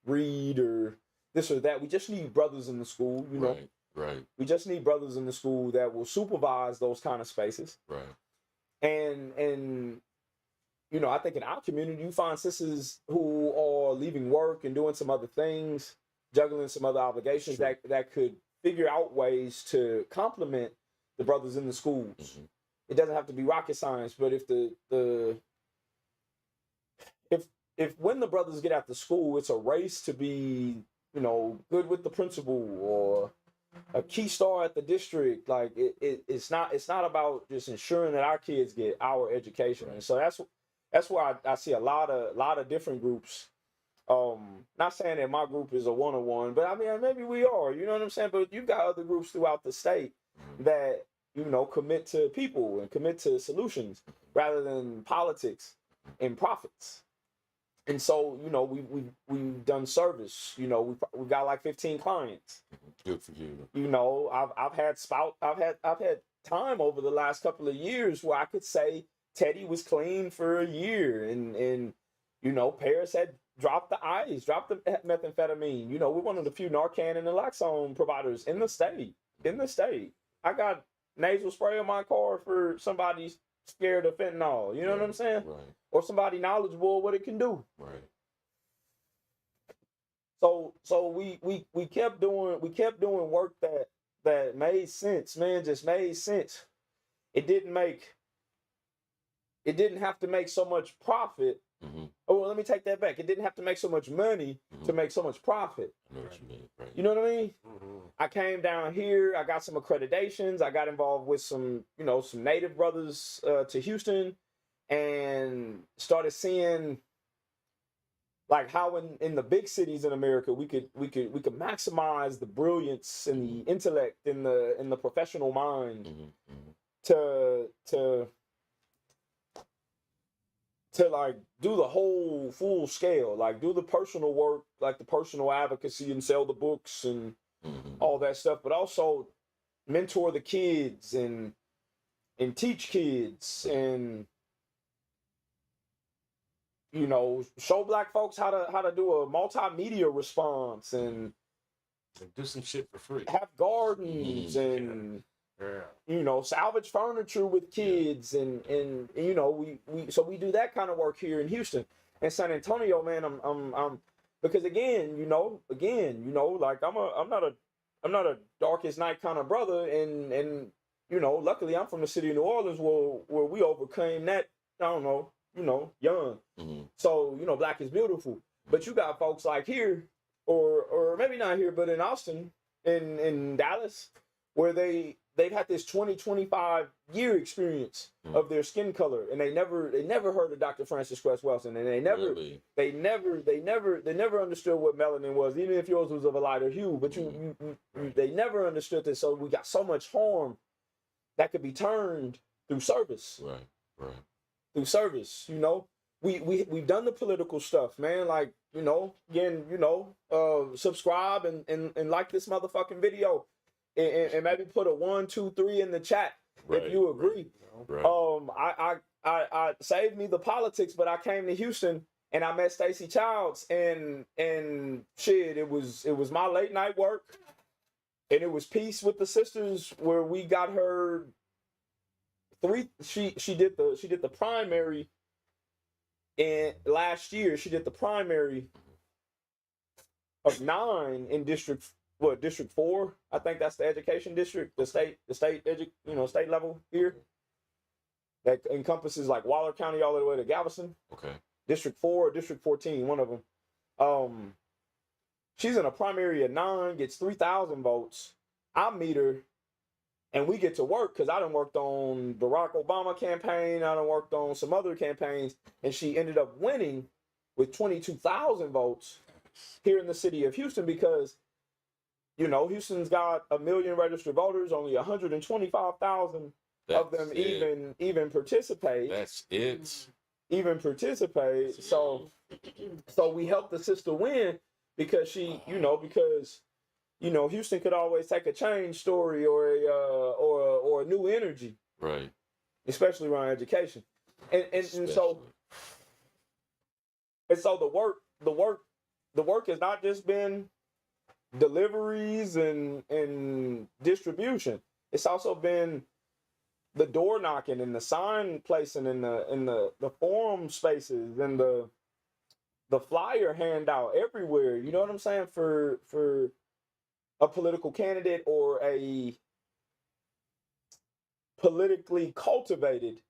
S4: read or this or that, we just need brothers in the school. You know,
S1: Right.
S4: we just need brothers in the school that will supervise those kind of spaces.
S1: Right.
S4: And you know, I think in our community, you find sisters who are leaving work and doing some other things, juggling some other obligations that could figure out ways to complement the brothers in the schools. It doesn't have to be rocket science, but if if when the brothers get out to school, it's a race to be, you know, good with the principal or a key star at the district. Like it's not about just ensuring that our kids get our education. And so that's why I see a lot of different groups. Not saying that my group is a one-on-one, but I mean maybe we are. You know what I'm saying? But you've got other groups throughout the state that, you know, commit to people and commit to solutions rather than politics and profits. And so, you know, we've done service. You know, we've got like 15 clients.
S1: Good for you.
S4: You know, I've had time over the last couple of years where I could say Teddy was clean for a year, and you know, Paris had dropped the ice, dropped the methamphetamine. You know, we're one of the few Narcan and naloxone providers in the state. I got nasal spray on my car for somebody scared of fentanyl. You know what I'm saying?
S1: Right.
S4: Or somebody knowledgeable of what it can do.
S1: Right.
S4: So we kept doing work that made sense, man, just made sense. It didn't have to make so much profit. Oh, well, let me take that back. It didn't have to make so much money to make so much profit.
S1: I know what you mean. Right.
S4: You know what I mean? I came down here. I got some accreditations. I got involved with some native brothers to Houston, and started seeing like how in the big cities in America we could maximize the brilliance and the intellect in the professional mind to like do the whole full scale, like do the personal work, like the personal advocacy and sell the books and all that stuff, but also mentor the kids and teach kids and, you know, show black folks how to do a multimedia response and
S2: do some shit for free.
S4: have gardens and you know, salvage furniture with kids and you know, we do that kind of work here in Houston. And San Antonio, man, I'm because again, you know, like I'm not a darkest night kind of brother, and you know, luckily I'm from the city of New Orleans where we overcame that, I don't know, you know, young. So, you know, black is beautiful. But you got folks like here, or maybe not here, but in Austin, in Dallas, where they they've had this 25 year experience of their skin color, and they never heard of Dr. Francis Cress Welsing, and they never understood what melanin was, even if yours was of a lighter hue. But they never understood this. So we got so much harm that could be turned through service.
S1: Right.
S4: Through service, you know. We've done the political stuff, man. Like, you know, again, you know, subscribe and like this motherfucking video, and maybe put a 1, 2, 3 in the chat if you agree.
S1: Right.
S4: I saved me the politics, but I came to Houston and I met Stacey Childs, and shit, it was my late night work, and it was Peace with the Sisters, where we got her she did the primary. And last year, she did the primary of 9 in District 4. I think that's the education district, the state level here. That encompasses like Waller County all the way to Galveston.
S1: Okay.
S4: District 4 or District 14, one of them. She's in a primary of 9, gets 3,000 votes. I meet her, and we get to work, because I done worked on Barack Obama campaign. I done worked on some other campaigns, and she ended up winning with 22,000 votes here in the city of Houston, because, you know, Houston's got 1 million registered voters, only 125,000 of them even participate.
S1: That's it.
S4: Even participate. So we helped the sister win, because Houston could always take a change story or a new energy,
S1: Right.
S4: especially around education, and so the work has not just been deliveries and distribution. It's also been the door knocking and the sign placing in the forum spaces and the flyer handout everywhere. You know what I'm saying? For a political candidate or a politically cultivated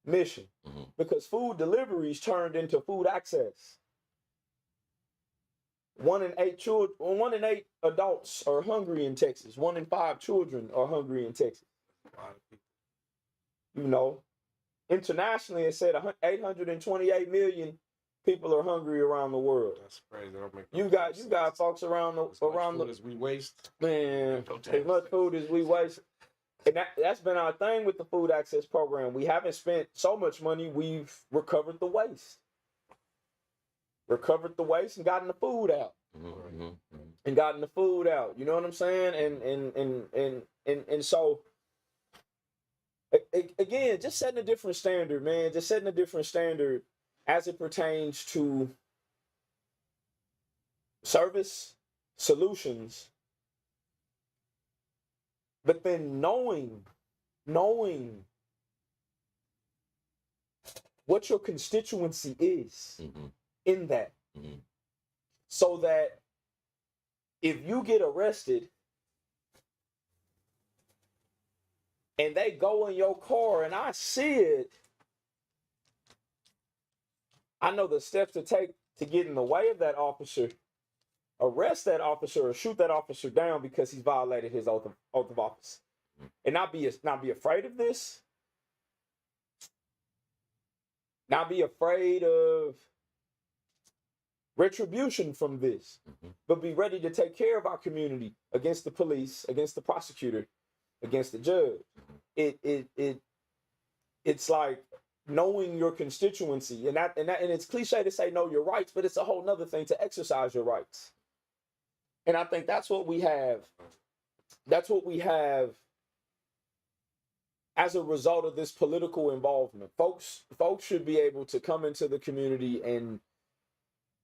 S4: mission, because food deliveries turned into food access. 1 in 8 adults are hungry in Texas. 1 in 5 children are hungry in Texas. You know, internationally, it said 828 million people are hungry around the world.
S2: That's crazy.
S4: You got folks around the
S2: as we waste,
S4: man. As much food as we waste, and that's been our thing with the food access program. We haven't spent so much money. We've recovered the waste, and gotten the food out, You know what I'm saying? And so again, just setting a different standard, man. Just setting a different standard as it pertains to service, solutions, but then knowing what your constituency is in that, so that if you get arrested and they go in your car and I see it, I know the steps to take to get in the way of that officer, arrest that officer, or shoot that officer down because he's violated his oath of office, and not be afraid of this, not be afraid of retribution from this, but be ready to take care of our community against the police, against the prosecutor, against the judge. It's like knowing your constituency, and it's cliche to say know your rights, but it's a whole nother thing to exercise your rights. And I think that's what we have. That's what we have as a result of this political involvement. Folks should be able to come into the community and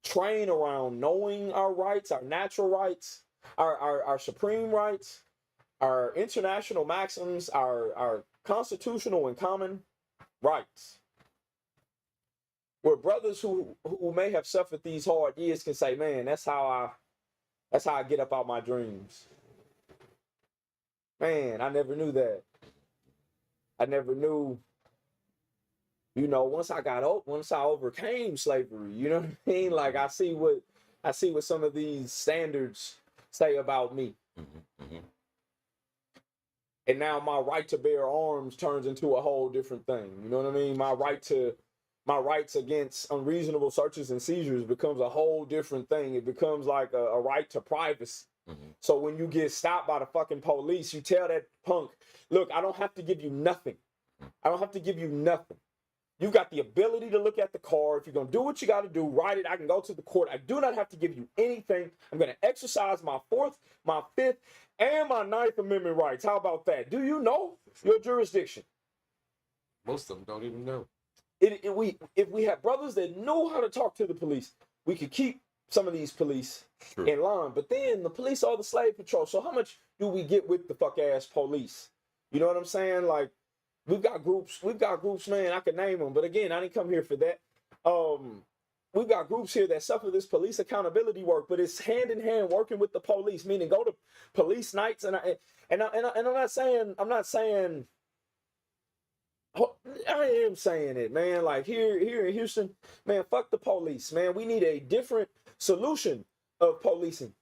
S4: train around knowing our rights, our natural rights, our supreme rights, our international maxims, our constitutional and common rights. Where brothers who may have suffered these hard years can say, man, that's how I get up out my dreams. Man, I never knew that. I never knew, once I overcame slavery, you know what I mean? Like I see what some of these standards say about me. and now my right to bear arms turns into a whole different thing. You know what I mean? My rights against unreasonable searches and seizures becomes a whole different thing. It becomes like a right to privacy. So when you get stopped by the fucking police, you tell that punk, look, I don't have to give you nothing. I don't have to give you nothing. You've got the ability to look at the car. If you're going to do what you got to do, write it. I can go to the court. I do not have to give you anything. I'm going to exercise my 4th, my 5th, and my 9th Amendment rights. How about that? Do you know your jurisdiction?
S2: Most of them don't even know.
S4: If we had brothers that know how to talk to the police, we could keep some of these police in line. But then the police are the slave patrol. So how much do we get with the fuck ass police? You know what I'm saying? Like, we've got groups, man, I can name them. But again, I didn't come here for that. We've got groups here that suffer this police accountability work, but it's hand in hand working with the police, meaning go to police nights. And I'm not saying, I am saying it, man. Like here in Houston, man, fuck the police, man. We need a different solution of policing,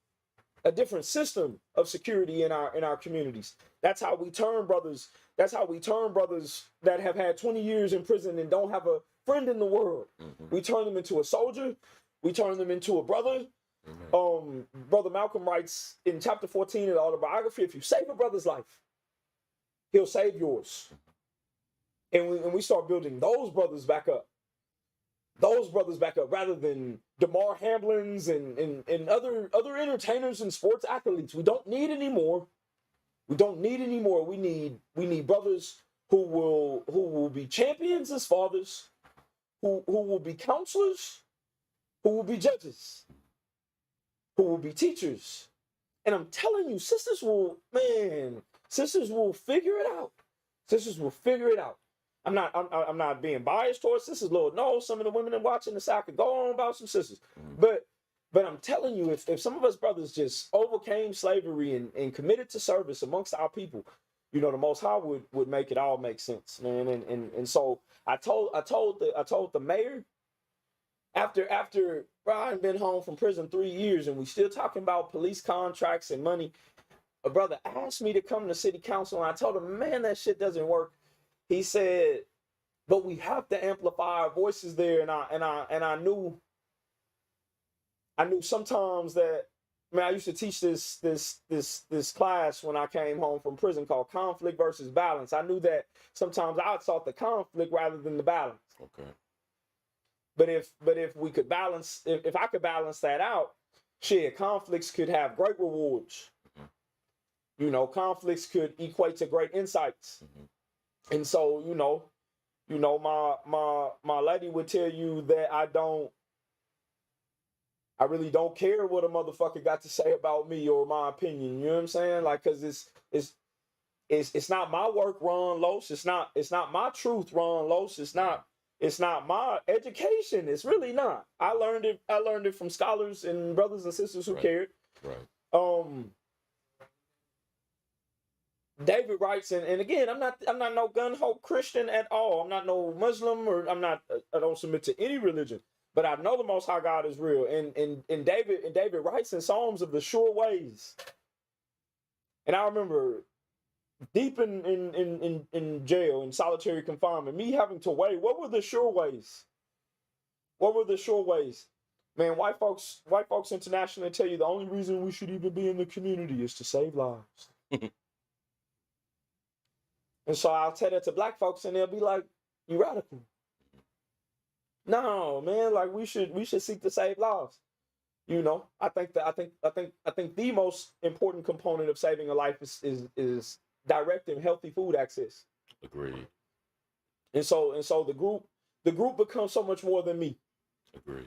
S4: a different system of security in our communities. That's how we turn brothers. That's how we turn brothers that have had 20 years in prison and don't have a friend in the world. We turn them into a soldier. We turn them into a brother. Brother Malcolm writes in chapter 14 of the autobiography, if you save a brother's life, he'll save yours. And we start building those brothers back up. Rather than DeMar Hamlins and other entertainers and sports athletes. We don't need anymore. We need brothers who will be champions as fathers, who will be counselors, who will be judges, who will be teachers. And I'm telling you, sisters will figure it out. Sisters will figure it out. I'm not being biased towards sisters. Lord knows some of the women that watching this, I could go on about some sisters. But I'm telling you, if some of us brothers just overcame slavery and committed to service amongst our people, you know, the Most High would make it all make sense, man. And so I told the mayor after Brian been home from prison 3 years and we still talking about police contracts and money. A brother asked me to come to city council and I told him, man, that shit doesn't work. He said, but we have to amplify our voices there. And I knew sometimes that, man, I used to teach this class when I came home from prison called conflict versus balance. I knew that sometimes I sought the conflict rather than the balance.
S1: Okay.
S4: But if we could balance, if I could balance that out, shit, conflicts could have great rewards. You know, conflicts could equate to great insights. And so, you know, my lady would tell you that I really don't care what a motherfucker got to say about me or my opinion. You know what I'm saying? Like, cause it's not my work, Ron Los. It's not my truth, Ron Los. It's not my education. It's really not. I learned it from scholars and brothers and sisters who cared.
S1: Right.
S4: David writes, and again, I'm not no gun-ho Christian at all. I'm not no Muslim, or I don't submit to any religion. But I know the Most High God is real. And David writes in Psalms of the sure ways. And I remember deep in jail, in solitary confinement, me having to weigh, what were the sure ways? What were the sure ways? Man, white folks internationally tell you the only reason we should even be in the community is to save lives. And so I'll tell that to black folks and they'll be like, you radical. No, man, like we should seek to save lives. You know, I think the most important component of saving a life is direct and healthy food access.
S1: Agreed.
S4: And so the group becomes so much more than me.
S1: Agreed.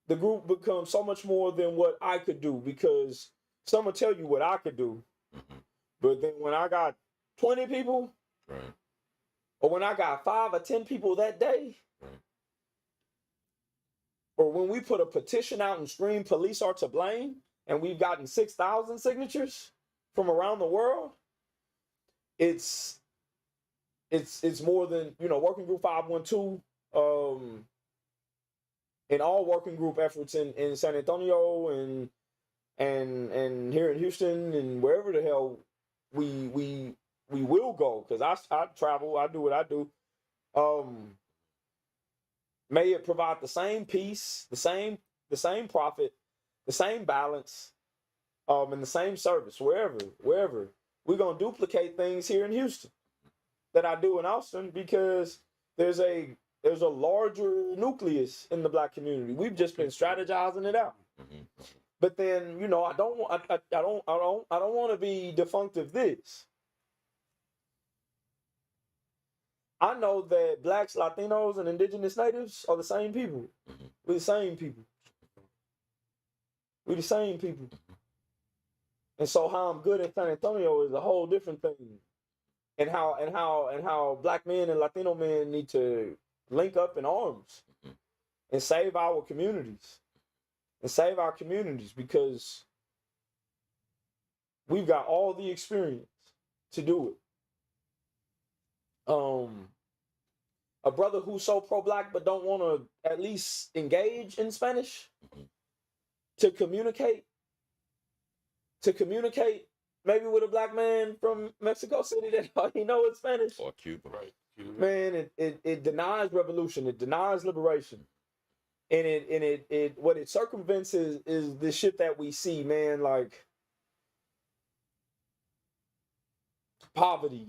S4: The group becomes so much more than what I could do, because some will tell you what I could do. But then when I got 20 people,
S1: right,
S4: or when I got 5 or 10 people that day,
S1: right,
S4: or when we put a petition out and scream police are to blame, and we've gotten 6,000 signatures from around the world, it's more than, you know, Working Group 512, and all working group efforts in San Antonio and here in Houston and wherever the hell we we will go, because I travel, I do what I do. May it provide the same peace, the same profit, the same balance, and the same service wherever. We're gonna duplicate things here in Houston that I do in Austin, because there's a larger nucleus in the Black community. We've just been strategizing it out. But then, you know, I don't want to be defunct of this. I know that Blacks, Latinos, and Indigenous Natives are the same people. We're the same people. We're the same people. And so how I'm good in San Antonio is a whole different thing. And how Black men and Latino men need to link up in arms and save our communities. Because we've got all the experience to do it. A brother who's so pro-Black but don't want to at least engage in Spanish to communicate maybe with a Black man from Mexico City that all he knows is Spanish.
S1: Or Cuba.
S2: Right. Cuba.
S4: Man, it denies revolution. It denies liberation. And it what it circumvents is the shit that we see, man, like poverty.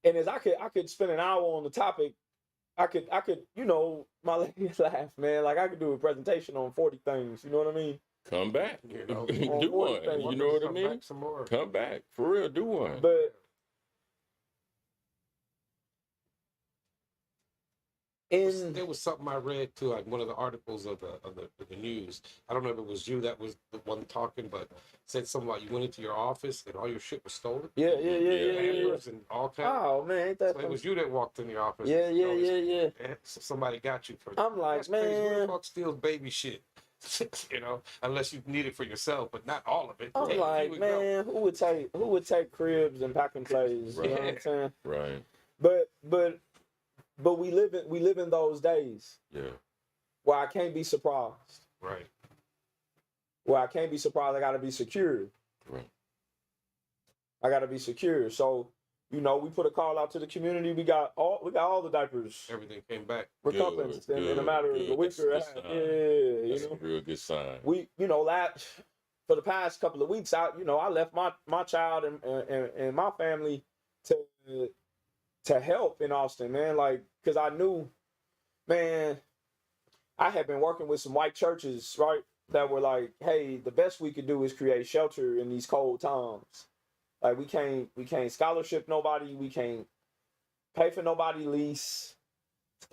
S4: And as I could spend an hour on the topic, I could, you know, my lady laugh, man. Like I could do a presentation on 40 things, you know what I mean?
S1: Come back.
S2: You know,
S1: Do one. You know what I
S2: come
S1: mean?
S2: back some more.
S1: Come back. For real, do one.
S4: But
S2: There was something I read too, like one of the articles of the news. I don't know if it was you that was the one talking, but said something like you went into your office and all your shit was stolen.
S4: yeah.
S2: Hammers and all kinds.
S4: Oh man, ain't that
S2: So it was you that walked in your office.
S4: Yeah.
S2: And so somebody got you for it.
S4: I'm like,
S2: That's crazy. Who the
S4: man.
S2: fuck steals baby shit? You know, unless you need it for yourself, but not all of it.
S4: I'm
S2: Hey,
S4: like,
S2: here we go.
S4: man, who would take cribs and pack and plays? You know what I'm saying?
S1: Right.
S4: But we live in those days
S1: Yeah.
S4: where I can't be surprised.
S2: Right.
S4: Where I can't be surprised, I gotta be secure.
S1: Right.
S4: I gotta be secure. So, you know, we put a call out to the community. We got all the diapers
S2: Everything came back.
S4: recompassed in a matter of a
S1: good.
S4: week
S1: That's
S4: or
S1: a
S4: a
S1: good
S4: half.
S1: sign.
S4: Yeah,
S1: That's
S4: you know.
S1: a real good sign.
S4: We, you know, for the past couple of weeks, I left my child and my family to help in Austin, man. Like, cause I knew, man, I had been working with some white churches, right? That were like, hey, the best we could do is create shelter in these cold times. Like we can't scholarship nobody, we can't pay for nobody lease,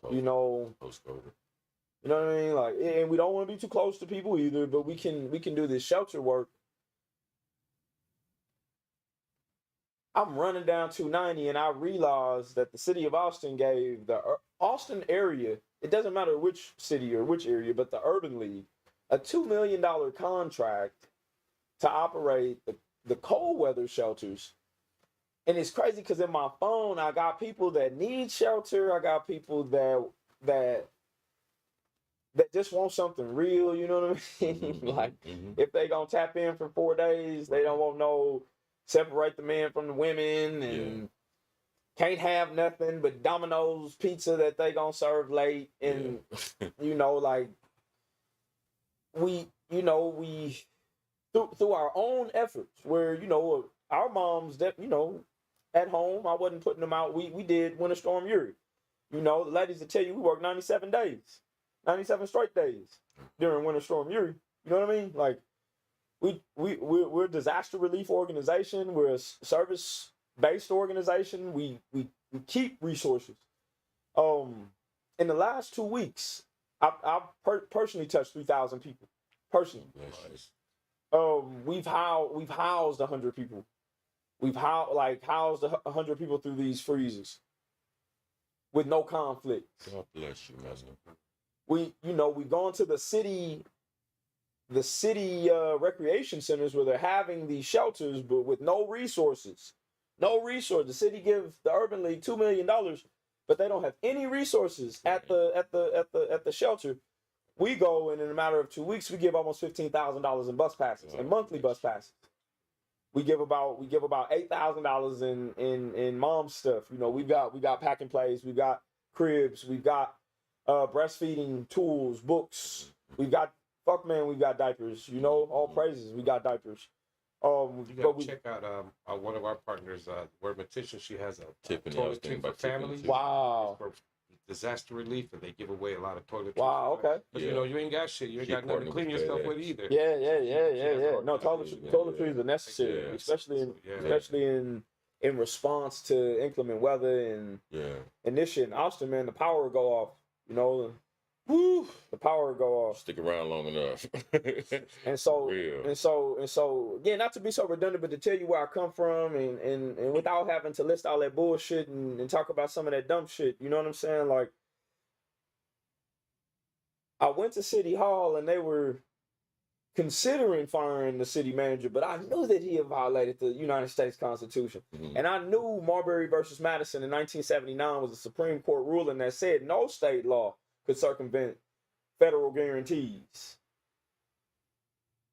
S4: you know.
S1: Post-COVID.
S4: You know what I mean? Like, and we don't want to be too close to people either, but we can do this shelter work. I'm running down 290 and I realized that the city of Austin gave the Austin area, it doesn't matter which city or which area, but the Urban League, a $2 million contract to operate the cold weather shelters. And it's crazy because in my phone, I got people that need shelter. I got people that just want something real, you know what I mean? Like, if they gonna tap in for 4 days, they don't want no separate the men from the women and can't have nothing but Domino's pizza that they gonna serve late. And, you know, like, we through our own efforts where, you know, our moms that, you know, at home, I wasn't putting them out. We did Winter Storm Uri. You know, the ladies will tell you we worked 97 days, 97 straight days during Winter Storm Uri. You know what I mean? Like, we're a disaster relief organization. We're a service-based organization. We keep resources. In the last 2 weeks, I've personally touched 3,000 people. Personally. We've housed 100 people. We've housed 100 people through these freezes with no conflict.
S1: God bless you, man.
S4: We've gone to the city recreation centers where they're having these shelters, but with no resources. No resource. The city gives the Urban League $2 million, but they don't have any resources at the shelter. We go, and in a matter of 2 weeks, we give almost $15,000 in bus passes and monthly bus passes. We give about $8,000 in mom stuff. You know, we got pack and plays, we got cribs, we got breastfeeding tools, books. We got we got diapers. You know, all praises. We got diapers.
S2: You
S4: But
S2: gotta
S4: we
S2: check out one of our partners, word Mortician. She has a
S1: Tiffany, I was
S2: toiletry
S1: thinking
S2: for
S1: about Tiffany,
S2: families.
S1: too.
S4: wow.
S2: For disaster relief, and they give away a lot of toiletries.
S4: Wow, okay.
S2: But
S1: Yeah.
S2: you know, you ain't got shit. You ain't
S1: She
S2: got nothing to
S1: partnered
S2: clean
S1: with
S2: yourself
S1: FedEx.
S2: with either.
S4: Yeah. No,
S1: Yeah.
S4: toiletries are necessary,
S1: Yeah.
S4: especially in response to inclement weather and this shit in Austin, man. The power will go off. You know, the power will go off.
S1: Stick around long enough.
S4: And so,
S1: Real.
S4: and so, again, not to be so redundant, but to tell you where I come from, and without having to list all that bullshit and talk about some of that dumb shit. You know what I'm saying? Like, I went to City Hall and they were considering firing the city manager, but I knew that he had violated the United States Constitution.
S1: Mhm.
S4: And I knew Marbury versus Madison in 1979 was a Supreme Court ruling that said no state law could circumvent federal guarantees.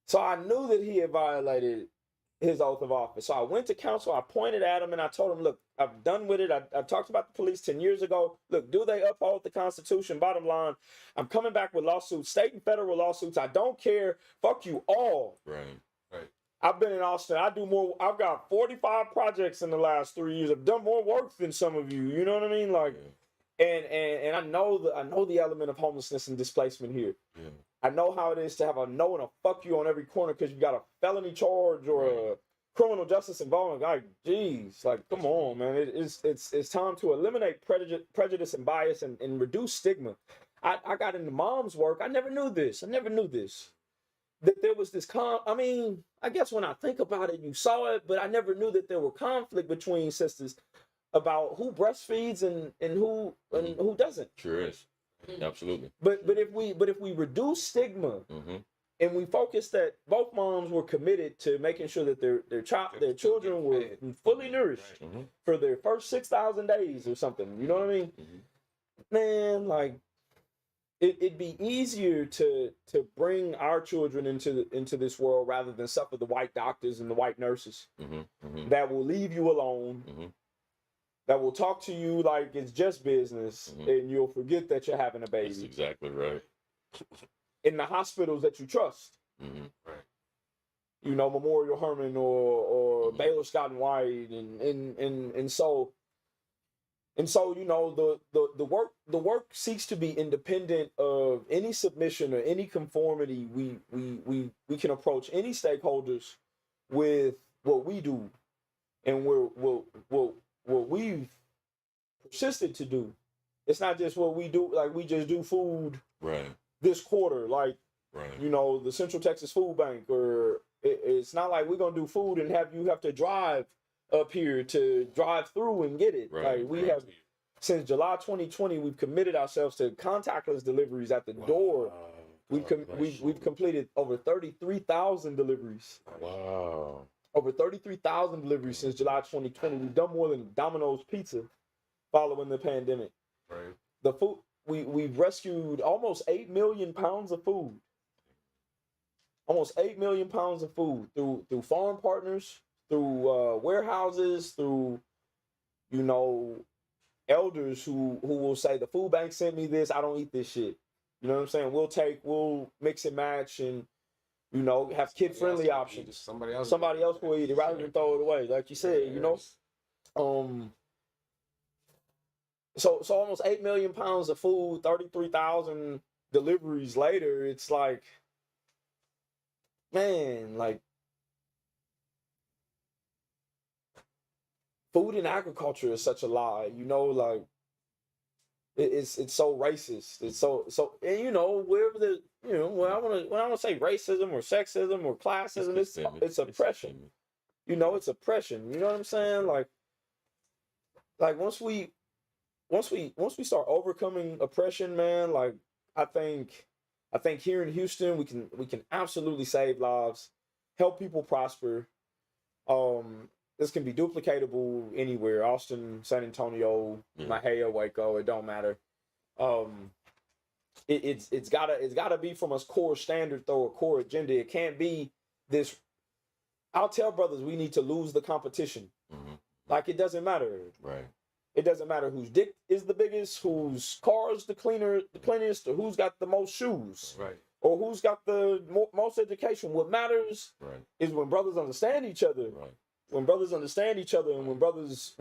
S4: So I knew that he had violated his oath of office. So I went to counsel, I pointed at him, and I told him, look, I'm done with it. I talked about the police 10 years ago. Look, do they uphold the Constitution? Bottom line, I'm coming back with lawsuits, state and federal lawsuits. I don't care. Fuck you all.
S1: Right.
S4: I've been in Austin. I've got 45 projects in the last 3 years. I've done more work than some of you. You know what I mean? Like, and I know the element of homelessness and displacement here.
S1: Yeah.
S4: I know how it is to have a no and a fuck you on every corner because you got a felony charge or a criminal justice involvement. Like, geez, like, come on, man. It's time to eliminate prejudice and bias and reduce stigma. I got into mom's work. I never knew this. That there was this I guess when I think about it, you saw it, but I never knew that there were conflict between sisters about who breastfeeds and who doesn't.
S1: Sure is. Absolutely.
S4: But if we reduce stigma and we focus that both moms were committed to making sure that their children were fully nourished for their first 6,000 days or something, you know what I mean? Man, like it'd be easier to bring our children into this world rather than suffer the white doctors and the white nurses that will leave you alone. That will talk to you like it's just business, and you'll forget that you're having a baby.
S1: That's exactly right.
S4: In the hospitals that you trust,
S2: Right.
S4: You know, Memorial Hermann or Baylor Scott and White, and so you know the work seeks to be independent of any submission or any conformity. We can approach any stakeholders with what we do, and what we've persisted to do. It's not just what we do, like we just do food this quarter, like you know, the Central Texas Food Bank, or it's not like we're gonna do food and have to drive up here to drive through and get it. Like we have since July 2020, we've committed ourselves to contactless deliveries at the door. We've completed over 33,000 deliveries.
S1: Wow.
S4: Over 33,000 deliveries since July 2020. We've done more than Domino's Pizza following the pandemic.
S2: Right.
S4: The food we've rescued almost 8 million pounds of food. Almost 8 million pounds of food through farm partners, through warehouses, through you know elders who will say the food bank sent me this. I don't eat this shit. You know what I'm saying? We'll mix and match and. You know, have kid-friendly options. Somebody else will eat it rather than throw it away, like you said. You know, so almost 8 million pounds of food, 33,000 deliveries later. It's like, man, like food and agriculture is such a lie. You know, like it's so racist. It's so and you know wherever the when I want to say racism or sexism or classism, it's oppression. You know, it's oppression. You know what I'm saying? Like once we start overcoming oppression, man, like I think here in Houston we can absolutely save lives, help people prosper. This can be duplicatable anywhere. Austin, San Antonio, Mahia, Waco, it don't matter. It's gotta be from a core standard though, a core agenda. It can't be this. I'll tell brothers we need to lose the competition.
S1: Mm-hmm.
S4: Like, it doesn't matter.
S1: Right.
S4: It doesn't matter whose dick is the biggest, whose car is the cleanest, or who's got the most shoes,
S2: Right.
S4: or who's got the most education. What matters
S1: Right.
S4: is when brothers understand each other.
S1: Right.
S4: When brothers understand each other, and when brothers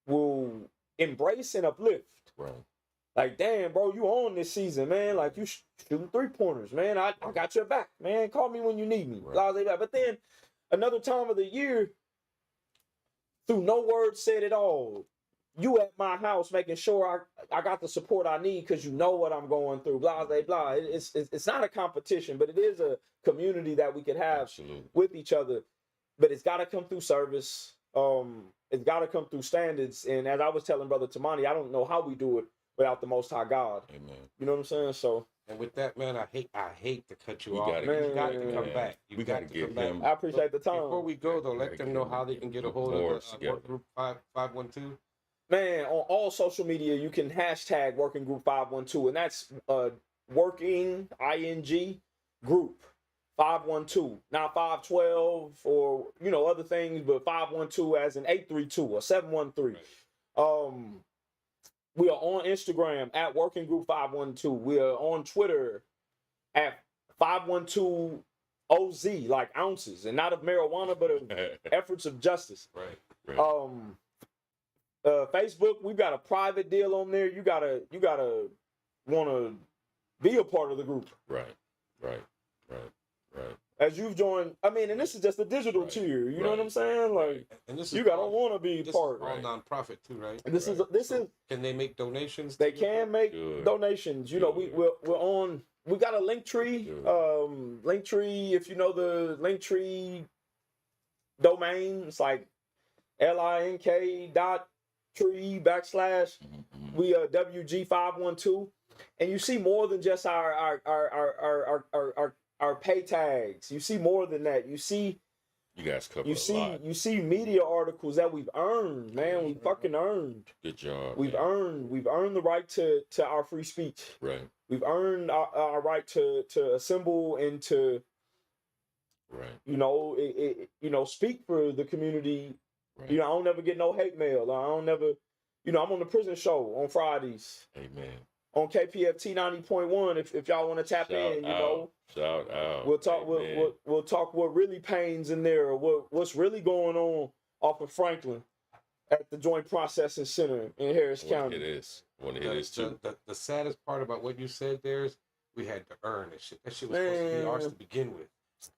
S4: will embrace and uplift.
S1: Right.
S4: Like, damn, bro, you on this season, man. Like, you shooting 3-pointers, man. I got your back, man. Call me when you need me.
S1: Right.
S4: Blah, blah, blah. But then another time of the year, through no words said at all, you at my house making sure I got the support I need because you know what I'm going through. Blah, blah, blah. It's not a competition, but it is a community that we can have
S1: Absolutely.
S4: with each other. But it's got to come through service. It's got to come through standards. And as I was telling Brother Tamani, I don't know how we do it without the Most High God.
S1: Amen.
S4: You know what I'm saying? So,
S2: And with that, man, I hate to cut you
S1: We
S2: off.
S1: gotta
S2: Man,
S4: get
S2: you got
S4: him,
S2: to come
S1: man.
S2: back. You
S1: We
S2: got
S1: gotta
S2: to
S1: get
S2: come back.
S1: him.
S4: I appreciate the time.
S2: Before we go though, let
S1: Gotta
S2: them
S1: get
S2: know
S1: him
S2: how they can get a hold of
S1: more
S2: the
S1: together.
S2: work group 512.
S4: Man, on all social media, you can hashtag Working Group 512, and that's working ing group 512, not 512 or other things, but 512 as in 832 or 713. We are on Instagram at Working Group 512. We are on Twitter at 512 OZ, like ounces, and not of marijuana, but of efforts of justice.
S2: Right.
S1: Right.
S4: Facebook, we've got a private deal on there. You gotta want to be a part of the group.
S1: Right. Right. Right. Right.
S4: As you've joined, I mean, and this is just a digital
S1: Right.
S4: tier. You know what
S1: Right.
S4: I'm saying? Like,
S2: And this is
S4: you gotta
S2: all-
S4: want to be
S2: this
S4: part.
S2: is all
S1: Right.
S2: nonprofit too, right?
S4: This is
S1: Right.
S4: this
S2: So
S4: is
S2: can they make donations?
S4: they
S2: to your
S4: can make
S1: Good.
S4: donations. You know,
S1: Good.
S4: we're on. We got a link tree.
S1: Good.
S4: Link tree. If you know the link tree domain, it's like link.tree /
S1: Mhm.
S4: we WG512, and you see more than just our pay tags. You see more than that. You see
S1: You guys cover
S4: you
S1: a
S4: see
S1: lot.
S4: you see media articles that we've earned, man. We fucking earned.
S1: Good job.
S4: We've
S1: man.
S4: earned the right to our free speech.
S1: Right.
S4: We've earned our right to assemble and to
S1: Right.
S4: speak for the community.
S1: Right.
S4: I don't never get no hate mail. I don't never, I'm on the prison show on Fridays
S1: Amen.
S4: on KPFT 90.1. If y'all want to tap in,
S1: Shout out.
S4: we'll talk.
S1: Amen.
S4: We'll talk what really pains in there, or what's really going on off of Franklin at the Joint Processing Center in Harris
S1: I wanna
S4: County.
S1: hear this. I want to hear this too.
S2: The saddest part about what you said there is we had to earn that shit. That shit was supposed to be ours
S4: Man.
S2: to begin with.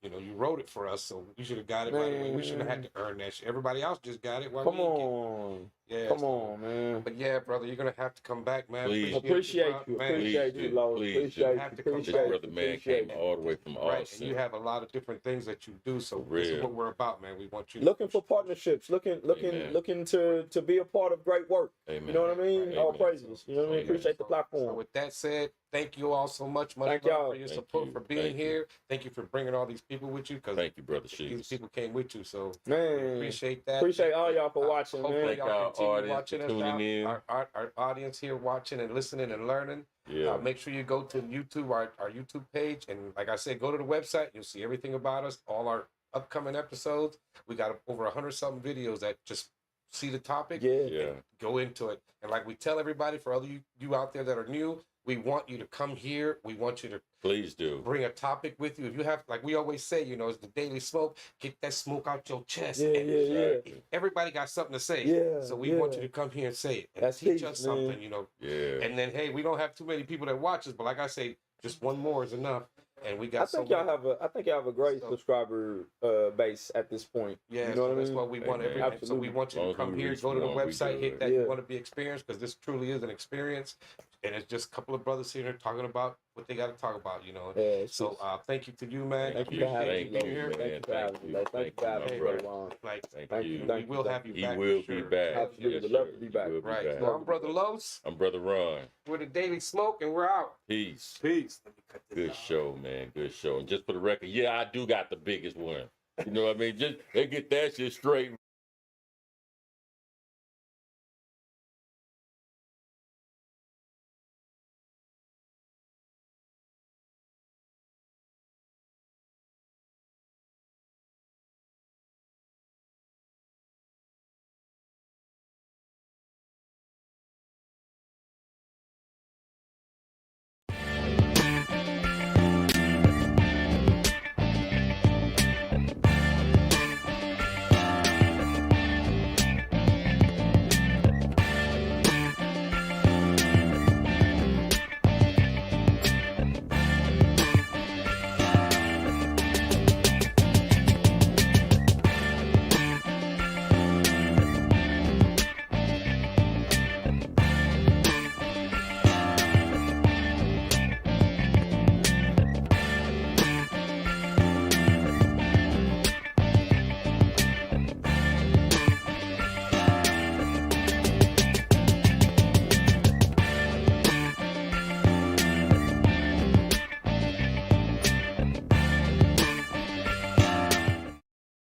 S2: You wrote it for us, so you should have got it right away. We shouldn't have had to earn that shit. Everybody else just got it. Why
S4: Come
S2: we didn't get it?
S4: on,
S2: Yeah,
S4: come
S2: so-
S4: on, man.
S2: But yeah, brother, you're gonna have to come back, man.
S1: Please.
S4: Appreciate
S2: bro,
S4: you,
S2: man.
S4: appreciate
S1: Please
S4: you,
S1: do,
S4: Lord.
S1: please
S4: Appreciate
S2: do.
S4: you,
S2: Have to come
S1: This
S2: back.
S4: appreciate
S1: brother
S4: you,
S1: man
S4: appreciate
S1: came
S4: you.
S1: all the way from
S2: Right, and
S1: Austin.
S2: you have a lot of different things that you do. So
S1: For
S2: this is
S1: real.
S2: what we're about, man. We want you to
S4: Looking
S2: push-
S4: for partnerships,
S1: Amen.
S4: looking to be a part of great work.
S1: Amen.
S4: You know what I mean?
S1: Amen.
S4: All praises. You know what I mean?
S1: Amen.
S4: Appreciate the
S2: So
S4: platform.
S2: with that said, thank you all so much. Much
S4: Thank
S2: love
S4: y'all.
S2: for your
S1: Thank
S2: support,
S1: you.
S2: for being
S1: Thank you.
S2: here. Thank you for bringing all these people with you, because
S1: Thank you, brother
S2: these
S1: Sheets.
S2: people came with you. So
S4: Man,
S2: appreciate that.
S4: appreciate all y'all for watching,
S2: Hopefully
S4: man.
S1: Thank
S2: y'all
S1: our
S2: continue
S1: audience
S2: watching
S1: for
S2: us
S1: tuning
S2: out.
S1: in.
S2: Our audience here watching and listening and learning.
S1: Yeah.
S2: Make sure you go to YouTube, our YouTube page, and like I said, go to the website. You'll see everything about us, all our upcoming episodes. We got over 100 something videos that just see the topic,
S4: Yeah.
S1: Yeah.
S2: go into it. And like we tell everybody, for other you out there that are new, we want you to come here. We want you to
S1: Please do.
S2: bring a topic with you. If you have, like we always say, it's the daily smoke. Get that smoke out your chest.
S4: Yeah,
S2: And
S4: yeah.
S1: Exactly.
S2: everybody got something to say.
S4: Yeah,
S2: So we want
S4: yeah.
S2: you to come here and say it and
S4: That's
S2: teach
S4: peace,
S2: us
S4: man.
S2: something,
S1: Yeah.
S2: And then hey, we don't have too many people that watch us, but like I say, just one more is enough. And we got
S4: I think y'all have a great
S2: So-
S4: subscriber base at this point.
S2: Yeah,
S4: You know
S2: so
S4: what I
S2: that's
S4: mean?
S2: what we want.
S1: Amen.
S2: So we
S4: Absolutely.
S2: want you
S1: Long
S2: to
S1: as
S2: come
S1: we
S2: here,
S1: reach
S2: go to the
S1: one, we
S2: website,
S1: good.
S2: hit that
S4: Yeah.
S2: you want to be experienced, because this truly is an experience, and it's just a couple of brothers here talking about what they got to talk about.
S4: Yeah, it's
S2: So
S4: just-
S2: thank you to you, man.
S4: thank you
S1: you.
S4: for having
S1: Thank
S4: me.
S1: you,
S4: Thank you,
S1: man.
S4: thank you for
S1: Thank
S4: having me.
S1: you.
S4: Thank you
S1: Thank
S4: for
S1: you,
S4: having
S1: my
S4: me,
S1: brother.
S4: brother Juan.
S2: Like,
S1: Thank
S4: Thank you,
S1: you.
S4: thank
S2: we will have you
S1: He
S2: back.
S1: will
S2: for
S1: be
S2: sure.
S1: back.
S4: Absolutely.
S1: Yes,
S4: Love
S1: sir.
S4: to be
S1: He
S4: back.
S1: will be
S2: Right.
S1: back.
S2: So I'm Brother Los.
S1: I'm Brother Ron.
S2: We're the Daily Smoke, and we're out.
S1: Peace.
S2: Peace. Let me cut this
S1: Good
S2: out.
S1: show, man. Good show. And just for the record, yeah, I do got the biggest one. You know what I mean? Just they get that shit straight.